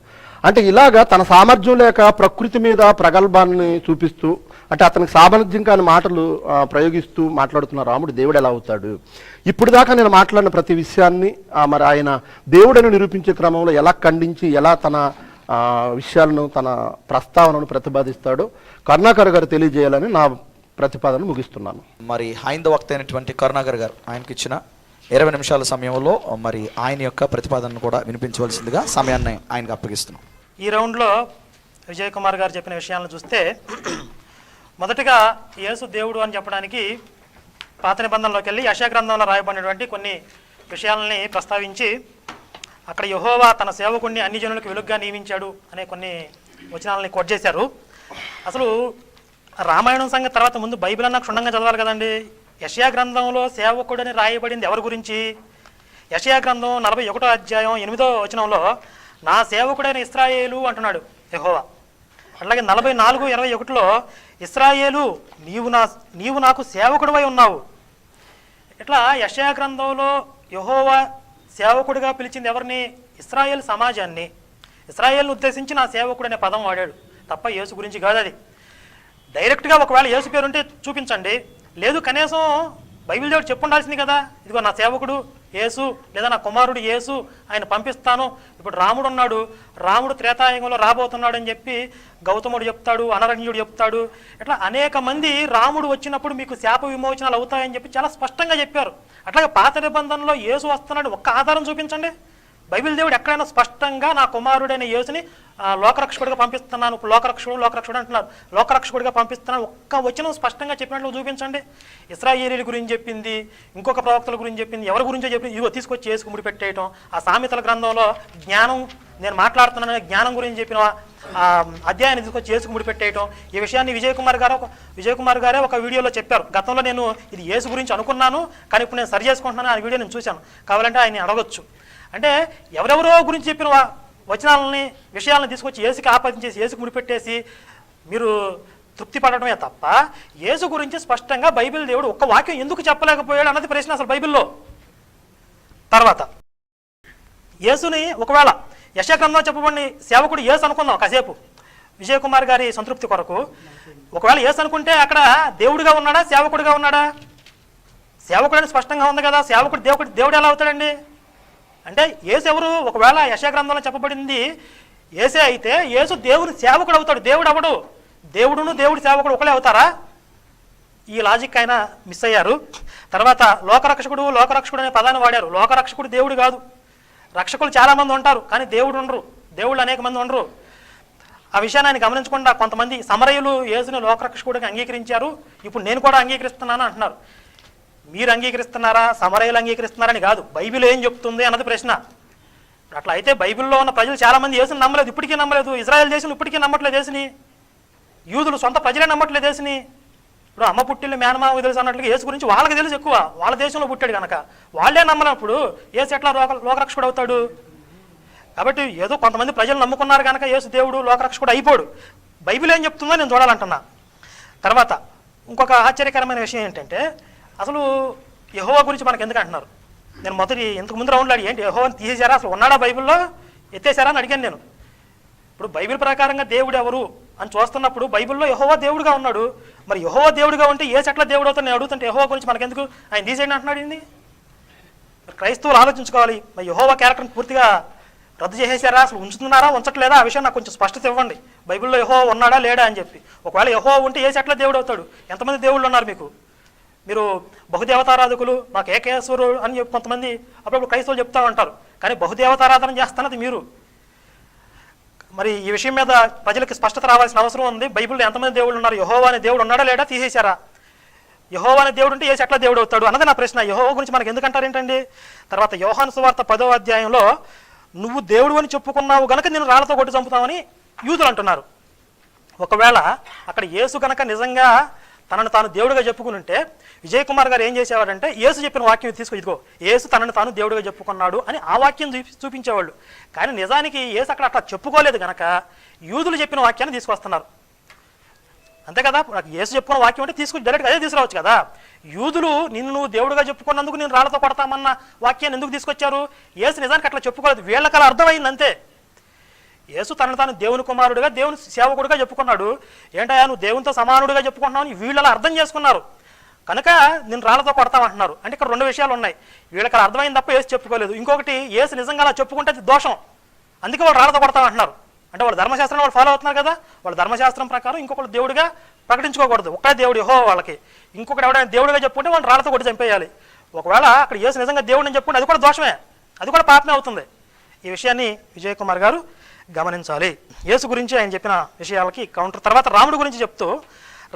అంటే ఇలాగా తన సామర్థ్యం లేక ప్రకృతి మీద ప్రగల్భాన్ని చూపిస్తూ, అంటే అతనికి సామర్థ్యం కాని మాటలు ప్రయోగిస్తూ మాట్లాడుతున్న రాముడు దేవుడు ఎలా అవుతాడు? ఇప్పుడు దాకా నేను మాట్లాడిన ప్రతి విషయాన్ని మరి ఆయన దేవుడని నిరూపించే క్రమంలో ఎలా ఖండించి ఎలా తన విషయాలను తన ప్రస్తావనను ప్రతిపాదిస్తాడో కరుణాకర్ గారు తెలియజేయాలని నా ప్రతిపాదన ముగిస్తున్నాను. మరి హైందవ వక్త అయినటువంటి కరుణాకర్ గారు ఆయనకి ఇచ్చిన 20 నిమిషాల సమయంలో మరి ఆయన యొక్క ప్రతిపాదనను కూడా వినిపించవలసిందిగా సమయాన్ని ఆయనకు అప్పగిస్తున్నాం. ఈ రౌండ్లో విజయ్ కుమార్ గారు చెప్పిన విషయాలను చూస్తే, మొదటగా యేసు దేవుడు అని చెప్పడానికి పాత నిబంధనలోకి వెళ్ళి యెషయా గ్రంథంలో రాయబడినటువంటి కొన్ని విషయాలని ప్రస్తావించి అక్కడ యెహోవా తన సేవకుడిని అన్ని జనులకు వెలుగుగా నియమించాడు అనే కొన్ని వచనాలని కోట్ చేశారు. అసలు రామాయణం సంగతి తర్వాత ముందు బైబిల్ అన్నా క్షుణ్ణంగా చదవాలి కదండి. యెషయా గ్రంథంలో సేవకుడని రాయబడింది ఎవరి గురించి? యెషయా గ్రంథం 41వ అధ్యాయం 8వ వచనంలో నా సేవకుడైన ఇశ్రాయేలు అంటున్నాడు యెహోవా. అట్లాగే 44:21లో ఇశ్రాయేలు నీవు నాకు సేవకుడివై ఉన్నావు. ఇట్లా యెషయా గ్రంథంలో యెహోవా సేవకుడిగా పిలిచింది ఎవరిని? ఇశ్రాయేల్ సమాజాన్ని. ఇశ్రాయేల్ను ఉద్దేశించి నా సేవకుడు అనే పదం వాడాడు తప్ప యేసు గురించి కాదు. అది డైరెక్ట్గా ఒకవేళ యేసు పేరు ఉంటే చూపించండి, లేదు కనీసం బైబిల్ దేవుడు చెప్పుండాల్సింది కదా, ఇదిగో నా సేవకుడు యేసు లేదా నా కుమారుడు యేసు, ఆయన పంపిస్తాను. ఇప్పుడు రాముడు ఉన్నాడు, రాముడు త్రేతాయుగంలో రాబోతున్నాడు అని చెప్పి గౌతముడు చెప్తాడు, అనరణ్యుడు చెప్తాడు. ఇట్లా అనేక మంది రాముడు వచ్చినప్పుడు మీకు శాప విమోచనాలు అవుతాయని చెప్పి చాలా స్పష్టంగా చెప్పారు. అట్లాగే పాత నిబంధనలో యేసు వస్తున్నాడు ఒక్క ఆధారం చూపించండి. బైబిల్ దేవుడు ఎక్కడైనా స్పష్టంగా నా కుమారుడైన యేసుని లోకరక్షకుడిగా పంపిస్తున్నాను, ఇప్పుడు లోకరక్షకుడు అంటున్నారు, లోకరక్షకుడిగా పంపిస్తున్నాను ఒక్క వచనం స్పష్టంగా చెప్పినట్లు చూపించండి. ఇశ్రాయేలీల గురించి చెప్పింది, ఇంకొక ప్రవక్తల గురించి చెప్పింది, ఎవరి గురించో చెప్పింది, ఇదిగో తీసుకొచ్చి యేసుకు ముడి పెట్టేయటం. ఆ సామెతల గ్రంథంలో జ్ఞానం, నేను మాట్లాడుతున్నాను జ్ఞానం గురించి చెప్పిన అధ్యాయాన్ని తీసుకొచ్చి యేసుకు ముడి పెట్టేయటం. ఈ విషయాన్ని విజయ్ కుమార్ గారే ఒక వీడియోలో చెప్పారు. గతంలో నేను ఇది యేసు గురించి అనుకున్నాను కానీ ఇప్పుడు నేను సరి చేసుకుంటున్నాను, ఆ వీడియో నేను చూశాను, కావాలంటే ఆయన అడగొచ్చు. అంటే ఎవరెవరో గురించి చెప్పిన వచనాలని విషయాలను తీసుకొచ్చి యేసుకి ఆపాదించేసి యేసుకు ముడిపెట్టేసి మీరు తృప్తి పడటమే తప్ప యేసు గురించి స్పష్టంగా బైబిల్ దేవుడు ఒక్క వాక్యం ఎందుకు చెప్పలేకపోయాడు అన్నది ప్రశ్న అసలు బైబిల్లో. తర్వాత యేసుని ఒకవేళ యెషయా గ్రంథంలో చెప్పబడిన సేవకుడు యేసు అనుకుందాం కాసేపు విజయ్ కుమార్ గారి సంతృప్తి కొరకు. ఒకవేళ యేసు అనుకుంటే అక్కడ దేవుడిగా ఉన్నాడా సేవకుడిగా ఉన్నాడా? సేవకుడని స్పష్టంగా ఉంది కదా, సేవకుడు దేవుడు ఎలా అవుతాడండి? అంటే యేసు ఎవరు? ఒకవేళ యెషయా గ్రంథంలో చెప్పబడింది యేసే అయితే యేసు దేవుని సేవకుడు అవుతాడు, దేవుడు అవడు. దేవుడును దేవుడి సేవకుడు ఒకలే అవుతారా? ఈ లాజిక్ ఆయన మిస్ అయ్యారు. తర్వాత లోకరక్షకుడు అనే పదాన్ని వాడారు. లోకరక్షకుడు దేవుడు కాదు. రక్షకులు చాలామంది ఉంటారు కానీ దేవుడు ఉండరు, దేవుళ్ళు అనేక మంది ఉండరు. ఆ విషయాన్ని ఆయన గమనించకుండా కొంతమంది సమరయులు యేసుని లోకరక్షకుడిగా అంగీకరించారు, ఇప్పుడు నేను కూడా అంగీకరిస్తున్నాను అంటున్నారు. మీరు అంగీకరిస్తున్నారా, సమరయులు అంగీకరిస్తున్నారని కాదు, బైబిల్ ఏం చెప్తుంది అన్నది ప్రశ్న. అట్లా అయితే బైబిల్లో ఉన్న ప్రజలు చాలామంది యేసుని నమ్మలేదు, ఇప్పటికీ నమ్మలేదు. ఇజ్రాయెల్ దేశం ఇప్పటికీ నమ్మట్లేదు యేసుని, యూదులు సొంత ప్రజలే నమ్మట్లేదు యేసుని. ఇప్పుడు అమ్మ పుట్టిల్లు మేనమామ తెలుసు అన్నట్లుగా యేసు గురించి వాళ్ళకి తెలుసు ఎక్కువ, వాళ్ళ దేశంలో పుట్టాడు కనుక వాళ్ళే నమ్మనప్పుడు యేసు ఎట్లా లోకరక్షకుడు అవుతాడు? కాబట్టి ఏదో కొంతమంది ప్రజలు నమ్ముకున్నారు కనుక యేసు దేవుడు లోకరక్షకుడు అయిపోడు. బైబిల్ ఏం చెప్తుందో నేను చూడాలంటున్నా. తర్వాత ఇంకొక ఆశ్చర్యకరమైన విషయం ఏంటంటే, అసలు యెహోవా గురించి మనకు ఎందుకు అంటున్నారు? నేను ఇంతకు ముందు రౌండ్లో అడిగి ఏంటి యెహోవాని తీసేశారా, అసలు ఉన్నాడా బైబిల్లో, ఎత్తేసారా అని అడిగాను నేను. ఇప్పుడు బైబిల్ ప్రకారంగా దేవుడు ఎవరు అని చూస్తున్నప్పుడు బైబిల్లో యెహోవా దేవుడుగా ఉన్నాడు. మరి యెహోవా దేవుడుగా ఉంటే ఏ చెట్ల దేవుడు అవుతాడు నేను అడుగుతుంటే యెహోవా గురించి మనకెందుకు, ఆయన తీసేయండి అంటున్నాడు. ఏంది క్రైస్తవులు ఆలోచించుకోవాలి. మరి యెహోవా క్యారెక్టర్ని పూర్తిగా రద్దు చేసేసారా, అసలు ఉంచుతున్నారా ఉంచట్లేదా, ఆ విషయం నాకు కొంచెం స్పష్టత ఇవ్వండి. బైబిల్లో యెహోవా ఉన్నాడా లేడా అని చెప్పి. ఒకవేళ యెహోవా ఉంటే ఏ చెట్ల దేవుడు అవుతాడు? ఎంతమంది దేవుళ్ళు ఉన్నారు మీకు? మీరు బహుదేవతారాధకులు, మాకు ఏకేశ్వరుడు అని చెప్పి కొంతమంది అప్పుడప్పుడు క్రైస్తవులు చెప్తా ఉంటారు. కానీ బహుదేవతారాధన చేస్తున్నది మీరు. మరి ఈ విషయం మీద ప్రజలకు స్పష్టత రావాల్సిన అవసరం ఉంది. బైబిల్లో ఎంతమంది దేవుళ్ళు ఉన్నారు? యెహోవా అనే దేవుడు ఉన్నాడా లేడా, తీసేశారా? యెహోవా అనే దేవుడు ఉంటే ఏ చెట్ల దేవుడు అవుతాడు అన్నది నా ప్రశ్న. యెహోవా గురించి మనకు ఎందుకంటారు ఏంటండి? తర్వాత యోహాను సువార్త 10వ అధ్యాయంలో నువ్వు దేవుడు అని చెప్పుకున్నావు గనక నేను రాళ్లతో కొట్టి చంపుతామని యూదులు అంటున్నారు. ఒకవేళ అక్కడ యేసు కనుక నిజంగా తనను తాను దేవుడిగా చెప్పుకుని ఉంటే విజయ్ కుమార్ గారు ఏం చేసేవాడంటే యేసు చెప్పిన వాక్యం తీసుకు, ఇదిగో యేసు తనను తాను దేవుడిగా చెప్పుకున్నాడు అని ఆ వాక్యం చూపించేవాళ్ళు. కానీ నిజానికి యేసు అక్కడ అట్లా చెప్పుకోలేదు కనుక యూదులు చెప్పిన వాక్యాన్ని తీసుకొస్తున్నారు. అంతే కదా, యేసు చెప్పుకున్న వాక్యం అంటే తీసుకుని డైరెక్ట్గా అదే తీసుకురావచ్చు కదా. యూదులు నిన్ను నువ్వు దేవుడిగా చెప్పుకున్నందుకు నేను రాళ్లతో కొడతామన్న వాక్యాన్ని ఎందుకు తీసుకొచ్చారు? యేసు నిజానికి అట్లా చెప్పుకోలేదు, వీళ్ళకి అలా అర్థమైంది అంతే. యేసు తనను తాను దేవుని కుమారుడిగా దేవుని సేవకుడిగా చెప్పుకున్నాడు. ఏంటయ్యా నువ్వు దేవునితో సమానుడిగా చెప్పుకుంటున్నావు అని వీళ్ళు అలా అర్థం చేసుకున్నారు కనుక నేను రాళ్లతో కొడతామంటున్నారు. అంటే ఇక్కడ రెండు విషయాలు ఉన్నాయి. వీళ్ళకి అలా అర్థమైంది తప్ప యేసు చెప్పుకోలేదు. ఇంకొకటి యేసు నిజంగా అలా చెప్పుకుంటే అది దోషం, అందుకే వాళ్ళు రాళ్లతో కొడతామంటున్నారు. అంటే వాళ్ళ ధర్మశాస్త్రం వాళ్ళు ఫాలో అవుతున్నారు కదా, వాళ్ళ ధర్మశాస్త్రం ప్రకారం ఇంకొకటి దేవుడిగా ప్రకటించుకోకూడదు. ఒక్కడే దేవుడు యెహోవా వాళ్ళకి, ఇంకొకటి ఎవడైనా దేవుడిగా చెప్పుకుంటే వాళ్ళు రాళ్లతో కొట్టి చంపేయాలి. ఒకవేళ అక్కడ యేసు నిజంగా దేవుడిని చెప్పుకుంటే అది కూడా దోషమే, అది కూడా పాపమే అవుతుంది. ఈ విషయాన్ని విజయ్ కుమార్ గారు గమనించాలి. యేసు గురించి ఆయన చెప్పిన విషయాలకి కౌంటర్. తర్వాత రాముడి గురించి చెప్తూ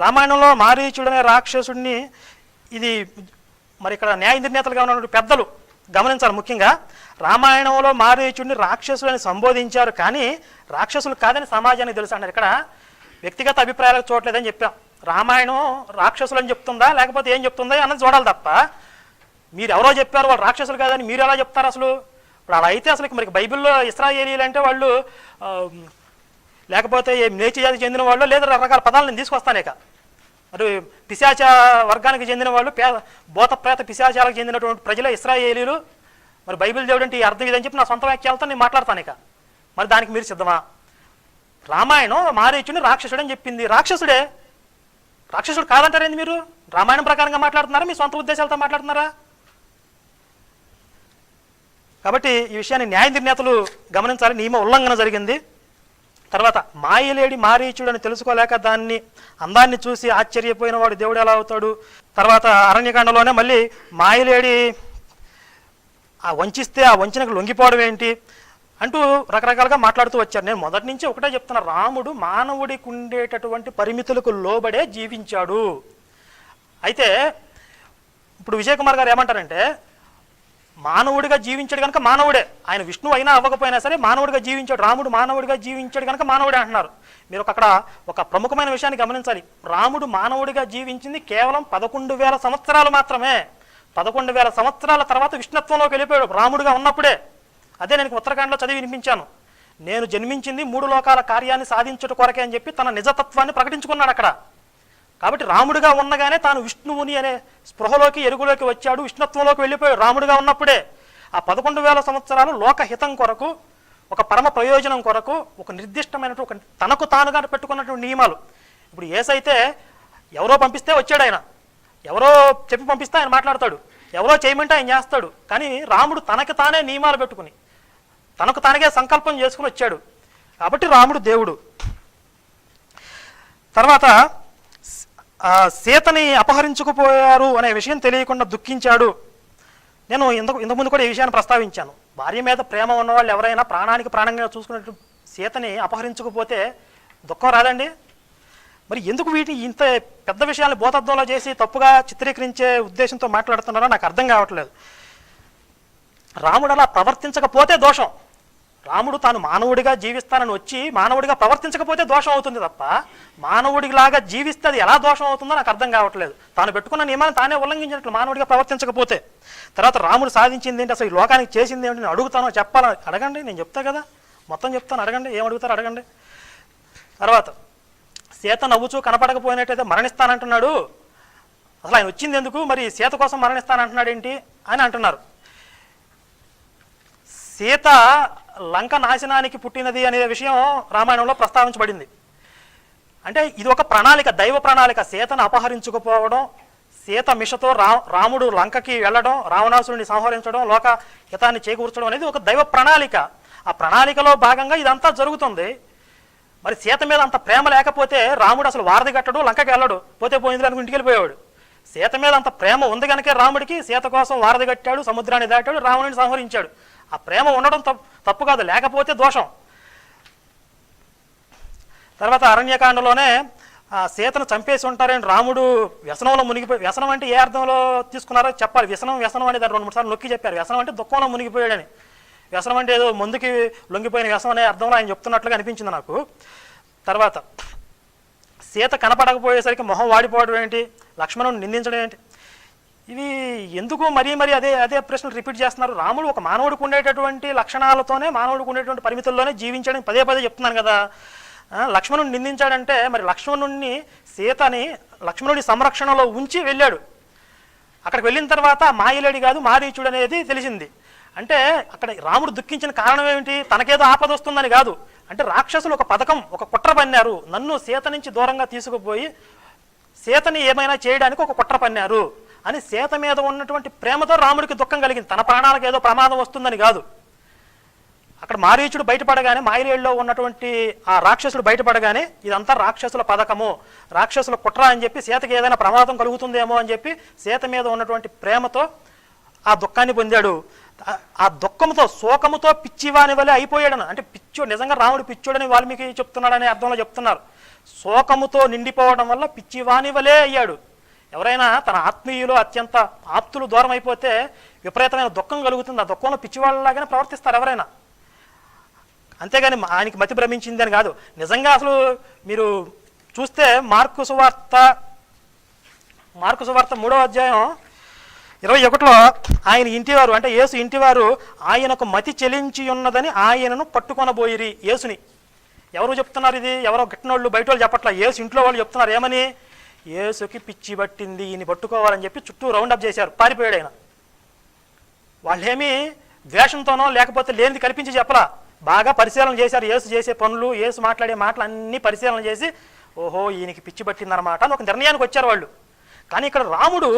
రామాయణంలో మారీచుడనే రాక్షసుడిని, ఇది మరి ఇక్కడ న్యాయ నిర్ణేతలుగా ఉన్నటువంటి పెద్దలు గమనించాలి. ముఖ్యంగా రామాయణంలో మారీచుడిని రాక్షసులని సంబోధించారు, కానీ రాక్షసులు కాదని సమాజానికి తెలుసు అన్నారు. ఇక్కడ వ్యక్తిగత అభిప్రాయాలకు చూడలేదని చెప్పాం. రామాయణం రాక్షసులు అని చెప్తుందా లేకపోతే ఏం చెప్తుందా అన్నది చూడాలి తప్ప మీరు ఎవరో చెప్పారు వాళ్ళు రాక్షసులు కాదని మీరు ఎలా చెప్తారు? అసలు ఇప్పుడు అలా అయితే అసలు మరి బైబిల్లో ఇశ్రాయేలీలు అంటే వాళ్ళు లేకపోతే నేచి జాతికి చెందిన వాళ్ళు లేదా రకరకాల పదాలు నేను తీసుకొస్తానే ఇక. మరి పిశాచ వర్గానికి చెందిన వాళ్ళు, భూత ప్రేత పిశాచాలకు చెందినటువంటి ప్రజలే ఇశ్రాయేలీలు. మరి బైబిల్ దేవుడు అంటే ఈ అర్థం ఇదని చెప్పి నా సొంత వాక్యాలతో నేను మాట్లాడతాను ఇక. మరి దానికి మీరు సిద్ధమా? రామాయణం మారీచుని రాక్షసుడు అని చెప్పింది, రాక్షసుడే. రాక్షసుడు కాదంటారేంది మీరు? రామాయణం ప్రకారంగా మాట్లాడుతున్నారా మీ సొంత ఉద్దేశాలతో మాట్లాడుతున్నారా? కాబట్టి ఈ విషయాన్ని న్యాయ నిర్ణేతలు గమనించాలి. నియమ ఉల్లంఘన జరిగింది. తర్వాత మాయలేడి మారీచుడు అని తెలుసుకోలేక దాన్ని అందాన్ని చూసి ఆశ్చర్యపోయిన వాడు దేవుడు ఎలా అవుతాడు? తర్వాత అరణ్యకాండలోనే మళ్ళీ మాయలేడి ఆ వంచిస్తే ఆ వంచనకు లొంగిపోవడం ఏంటి అంటూ రకరకాలుగా మాట్లాడుతూ వచ్చారు. నేను మొదటి నుంచి ఒకటే చెప్తున్నా, రాముడు మానవుడికి ఉండేటటువంటి పరిమితులకు లోబడే జీవించాడు. అయితే ఇప్పుడు విజయ్ కుమార్ గారు ఏమంటారంటే మానవుడిగా జీవించాడు కనుక మానవుడే, ఆయన విష్ణువు అయినా అవ్వకపోయినా సరే మానవుడిగా జీవించాడు, రాముడు మానవుడిగా జీవించాడు కనుక మానవుడే అంటున్నారు. మీరు అక్కడ ఒక ప్రముఖమైన విషయాన్ని గమనించాలి. రాముడు మానవుడిగా జీవించింది కేవలం 11,000 సంవత్సరాలు మాత్రమే. 11,000 సంవత్సరాల తర్వాత విష్ణుత్వంలోకి వెళ్ళిపోయాడు రాముడిగా ఉన్నప్పుడే. అదే నేను ఉత్తరాఖండ్లో చదివి వినిపించాను. నేను జన్మించింది 3 లోకాల కార్యాన్ని సాధించుట కొరకే అని చెప్పి తన నిజతత్వాన్ని ప్రకటించుకున్నాడు అక్కడ. కాబట్టి రాముడిగా ఉన్నగానే తాను విష్ణువుని అనే స్పృహలోకి ఎరుగులోకి వచ్చాడు, విష్ణుత్వంలోకి వెళ్ళిపోయాడు రాముడిగా ఉన్నప్పుడే. ఆ 11,000 సంవత్సరాలు లోకహితం కొరకు, ఒక పరమ ప్రయోజనం కొరకు, ఒక నిర్దిష్టమైనటువంటి ఒక తనకు తానుగా పెట్టుకున్నటువంటి నియమాలు. ఇప్పుడు యేసైతే ఎవరో పంపిస్తే వచ్చాడు ఆయన, ఎవరో చెప్పి పంపిస్తే ఆయన మాట్లాడతాడు, ఎవరో చేయమంటే ఆయన చేస్తాడు. కానీ రాముడు తనకి తానే నియమాలు పెట్టుకుని తనకు తానగే సంకల్పం చేసుకుని వచ్చాడు. కాబట్టి రాముడు దేవుడు. తర్వాత సీతని అపహరించుకుపోయారు అనే విషయం తెలియకుండా దుఃఖించాడు. నేను ఇంతకుముందు కూడా ఈ విషయాన్ని ప్రస్తావించాను. భార్య మీద ప్రేమ ఉన్నవాళ్ళు ఎవరైనా ప్రాణానికి ప్రాణంగా చూసుకున్నట్టు సీతని అపహరించుకుపోతే దుఃఖం రాదండి? మరి ఎందుకు వీటిని ఇంత పెద్ద విషయాన్ని భూతత్వంలో చేసి తప్పుగా చిత్రీకరించే ఉద్దేశంతో మాట్లాడుతున్నారో నాకు అర్థం కావట్లేదు. రాముడు అలా ప్రవర్తించకపోతే దోషం. రాముడు తాను మానవుడిగా జీవిస్తానని వచ్చి మానవుడిగా ప్రవర్తించకపోతే దోషం అవుతుంది తప్ప మానవుడిలాగా జీవిస్తే అది ఎలా దోషం అవుతుందో నాకు అర్థం కావట్లేదు. తాను పెట్టుకున్న నియమాన్ని తానే ఉల్లంఘించినట్లు మానవుడిగా ప్రవర్తించకపోతే. తర్వాత రాముడు సాధించింది ఏంటి, అసలు ఈ లోకానికి చేసింది ఏమిటి నేను అడుగుతానో చెప్పాలని అడగండి, నేను చెప్తా కదా, మొత్తం చెప్తాను, అడగండి, ఏం అడుగుతారు అడగండి. తర్వాత సీత నవ్వుచూ కనపడకపోయినట్టయితే మరణిస్తానంటున్నాడు. అసలు ఆయన వచ్చింది ఎందుకు, మరి సీత కోసం మరణిస్తానంటున్నాడు ఏంటి అని అంటున్నారు. సీత లంక నాశనానికి పుట్టినది అనే విషయం రామాయణంలో ప్రస్తావించబడింది. అంటే ఇది ఒక ప్రణాళిక, దైవ ప్రణాళిక. సీతను అపహరించుకుపోవడం, సీత మిషతో రాముడు లంకకి వెళ్ళడం, రావణాసురుని సంహరించడం, లోక హితాన్ని చేకూర్చడం అనేది ఒక దైవ ప్రణాళిక. ఆ ప్రణాళికలో భాగంగా ఇదంతా జరుగుతుంది. మరి సీత మీద అంత ప్రేమ లేకపోతే రాముడు అసలు వారధి కట్టడు, లంకకి వెళ్ళడు, పోతే పోయింది అనుకుని ఇంటికి వెళ్ళిపోయాడు. సీత మీద అంత ప్రేమ ఉంది కనుకే రాముడికి సీత కోసం వారధి కట్టాడు, సముద్రాన్ని దాటాడు, రావణుని సంహరించాడు. ఆ ప్రేమ ఉండడం తప్పు కాదు, లేకపోతే దోషం. తర్వాత అరణ్యకాండలోనే సీతను చంపేసి ఉంటారని రాముడు వ్యసనంలో మునిగిపోయి, వ్యసనం అంటే ఏ అర్థంలో తీసుకున్నారో చెప్పాలి. వ్యసనం అనేది 2-3 సార్లు నొక్కి చెప్పారు. వ్యసనం అంటే దుఃఖంలో మునిగిపోయాడని. వ్యసనం అంటే ఏదో ముందుకి లొంగిపోయిన వ్యసనం అనే అర్థంలో ఆయన చెప్తున్నట్లుగా అనిపించింది నాకు. తర్వాత సీత కనపడకపోయేసరికి మొహం వాడిపోవడం ఏంటి, లక్ష్మణుని నిందించడం ఏంటి, ఇవి ఎందుకు మరీ అదే ప్రశ్నలు రిపీట్ చేస్తున్నారు. రాముడు ఒక మానవుడికి ఉండేటటువంటి లక్షణాలతోనే, మానవుడికి ఉండేటువంటి పరిమితుల్లోనే జీవించడం పదే చెప్తున్నాను కదా. లక్ష్మణుని నిందించాడంటే మరి సీతని లక్ష్మణుడి సంరక్షణలో ఉంచి వెళ్ళాడు. అక్కడికి వెళ్ళిన తర్వాత మాయలేడి కాదు మారీచుడు అనేది తెలిసింది. అంటే అక్కడ రాముడు దుఃఖించిన కారణం ఏమిటి, తనకేదో ఆపద వస్తుందని కాదు. అంటే రాక్షసులు ఒక పథకం, ఒక కుట్ర పన్నారు, నన్ను సీత నుంచి దూరంగా తీసుకుపోయి సీతని ఏమైనా చేయడానికి ఒక కుట్ర పన్నారు అని సీత మీద ఉన్నటువంటి ప్రేమతో రాముడికి దుఃఖం కలిగింది. తన ప్రాణాలకు ఏదో ప్రమాదం వస్తుందని కాదు. అక్కడ మారీచుడు బయటపడగానే, మాయలేడిలో ఉన్నటువంటి ఆ రాక్షసుడు బయటపడగానే ఇదంతా రాక్షసుల పథకము, రాక్షసుల కుట్ర అని చెప్పి సీతకి ఏదైనా ప్రమాదం కలుగుతుందేమో అని చెప్పి సీత మీద ఉన్నటువంటి ప్రేమతో ఆ దుఃఖాన్ని పొందాడు. ఆ దుఃఖంతో, శోకముతో పిచ్చివాని వలె అయిపోయాడని. అంటే నిజంగా రాముడు పిచ్చోడని వాల్మీకి చెప్తున్నాడనే అర్థంలో చెప్తున్నారు. శోకముతో నిండిపోవడం వల్ల పిచ్చివాని వలె అయ్యాడు. ఎవరైనా తన ఆత్మీయులు, అత్యంత ఆప్తులు దూరం అయిపోతే విపరీతమైన దుఃఖం కలుగుతుంది. ఆ దుఃఖంలో పిచ్చివాళ్ళలాగానే ప్రవర్తిస్తారు ఎవరైనా. అంతేగాని ఆయనకి మతి భ్రమించింది అని కాదు. నిజంగా అసలు మీరు చూస్తే మార్కు సువార్త 3వ అధ్యాయం 21లో ఆయన ఇంటివారు, అంటే యేసు ఇంటివారు ఆయనకు మతి చెలించి ఉన్నదని ఆయనను పట్టుకొనబోయిరి. యేసుని ఎవరు చెప్తున్నారు? ఇది ఎవరో గిట్టనోళ్ళు, బయట వాళ్ళు చెప్పట్లా, యేసు ఇంట్లో వాళ్ళు చెప్తున్నారు. ఏమని? యేసుకి పిచ్చి పట్టింది, ఈయన పట్టుకోవాలని చెప్పి చుట్టూ రౌండప్ చేశారు. పారిపోయాడు ఆయన. వాళ్ళేమీ ద్వేషంతోనో లేకపోతే లేనిది కల్పించి చెప్పలా, బాగా పరిశీలన చేశారు. యేసు చేసే పనులు, యేసు మాట్లాడే మాటలు అన్నీ పరిశీలన చేసి ఓహో ఈయనకి పిచ్చి పట్టిందనమాట అని ఒక నిర్ణయానికి వచ్చారు వాళ్ళు. కానీ ఇక్కడ రాముడు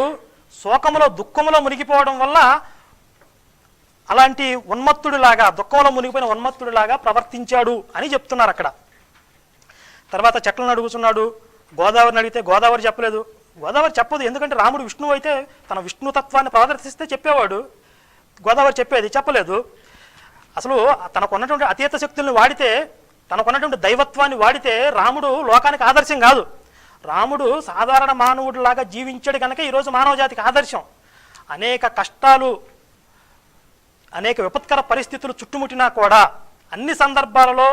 శోకములో, దుఃఖములో మునిగిపోవడం వల్ల అలాంటి ఉన్మత్తుడిలాగా, దుఃఖంలో మునిగిపోయిన ఉన్మత్తుడిలాగా ప్రవర్తించాడు అని చెప్తున్నారు అక్కడ. తర్వాత చెట్లను అడుగుతున్నాడు, గోదావరిని అడిగితే గోదావరి చెప్పలేదు. గోదావరి చెప్పదు, ఎందుకంటే రాముడు విష్ణువు అయితే తన విష్ణుతత్వాన్ని ప్రదర్శిస్తే చెప్పేవాడు. గోదావరి చెప్పలేదు. అసలు తనకున్నటువంటి అతీత శక్తుల్ని వాడితే, తనకున్నటువంటి దైవత్వాన్ని వాడితే రాముడు లోకానికి ఆదర్శం కాదు. రాముడు సాధారణ మానవుడిలాగా జీవించాడు కనుక ఈరోజు మానవ జాతికి ఆదర్శం. అనేక కష్టాలు, అనేక విపత్కర పరిస్థితులు చుట్టుముట్టినా కూడా అన్ని సందర్భాలలో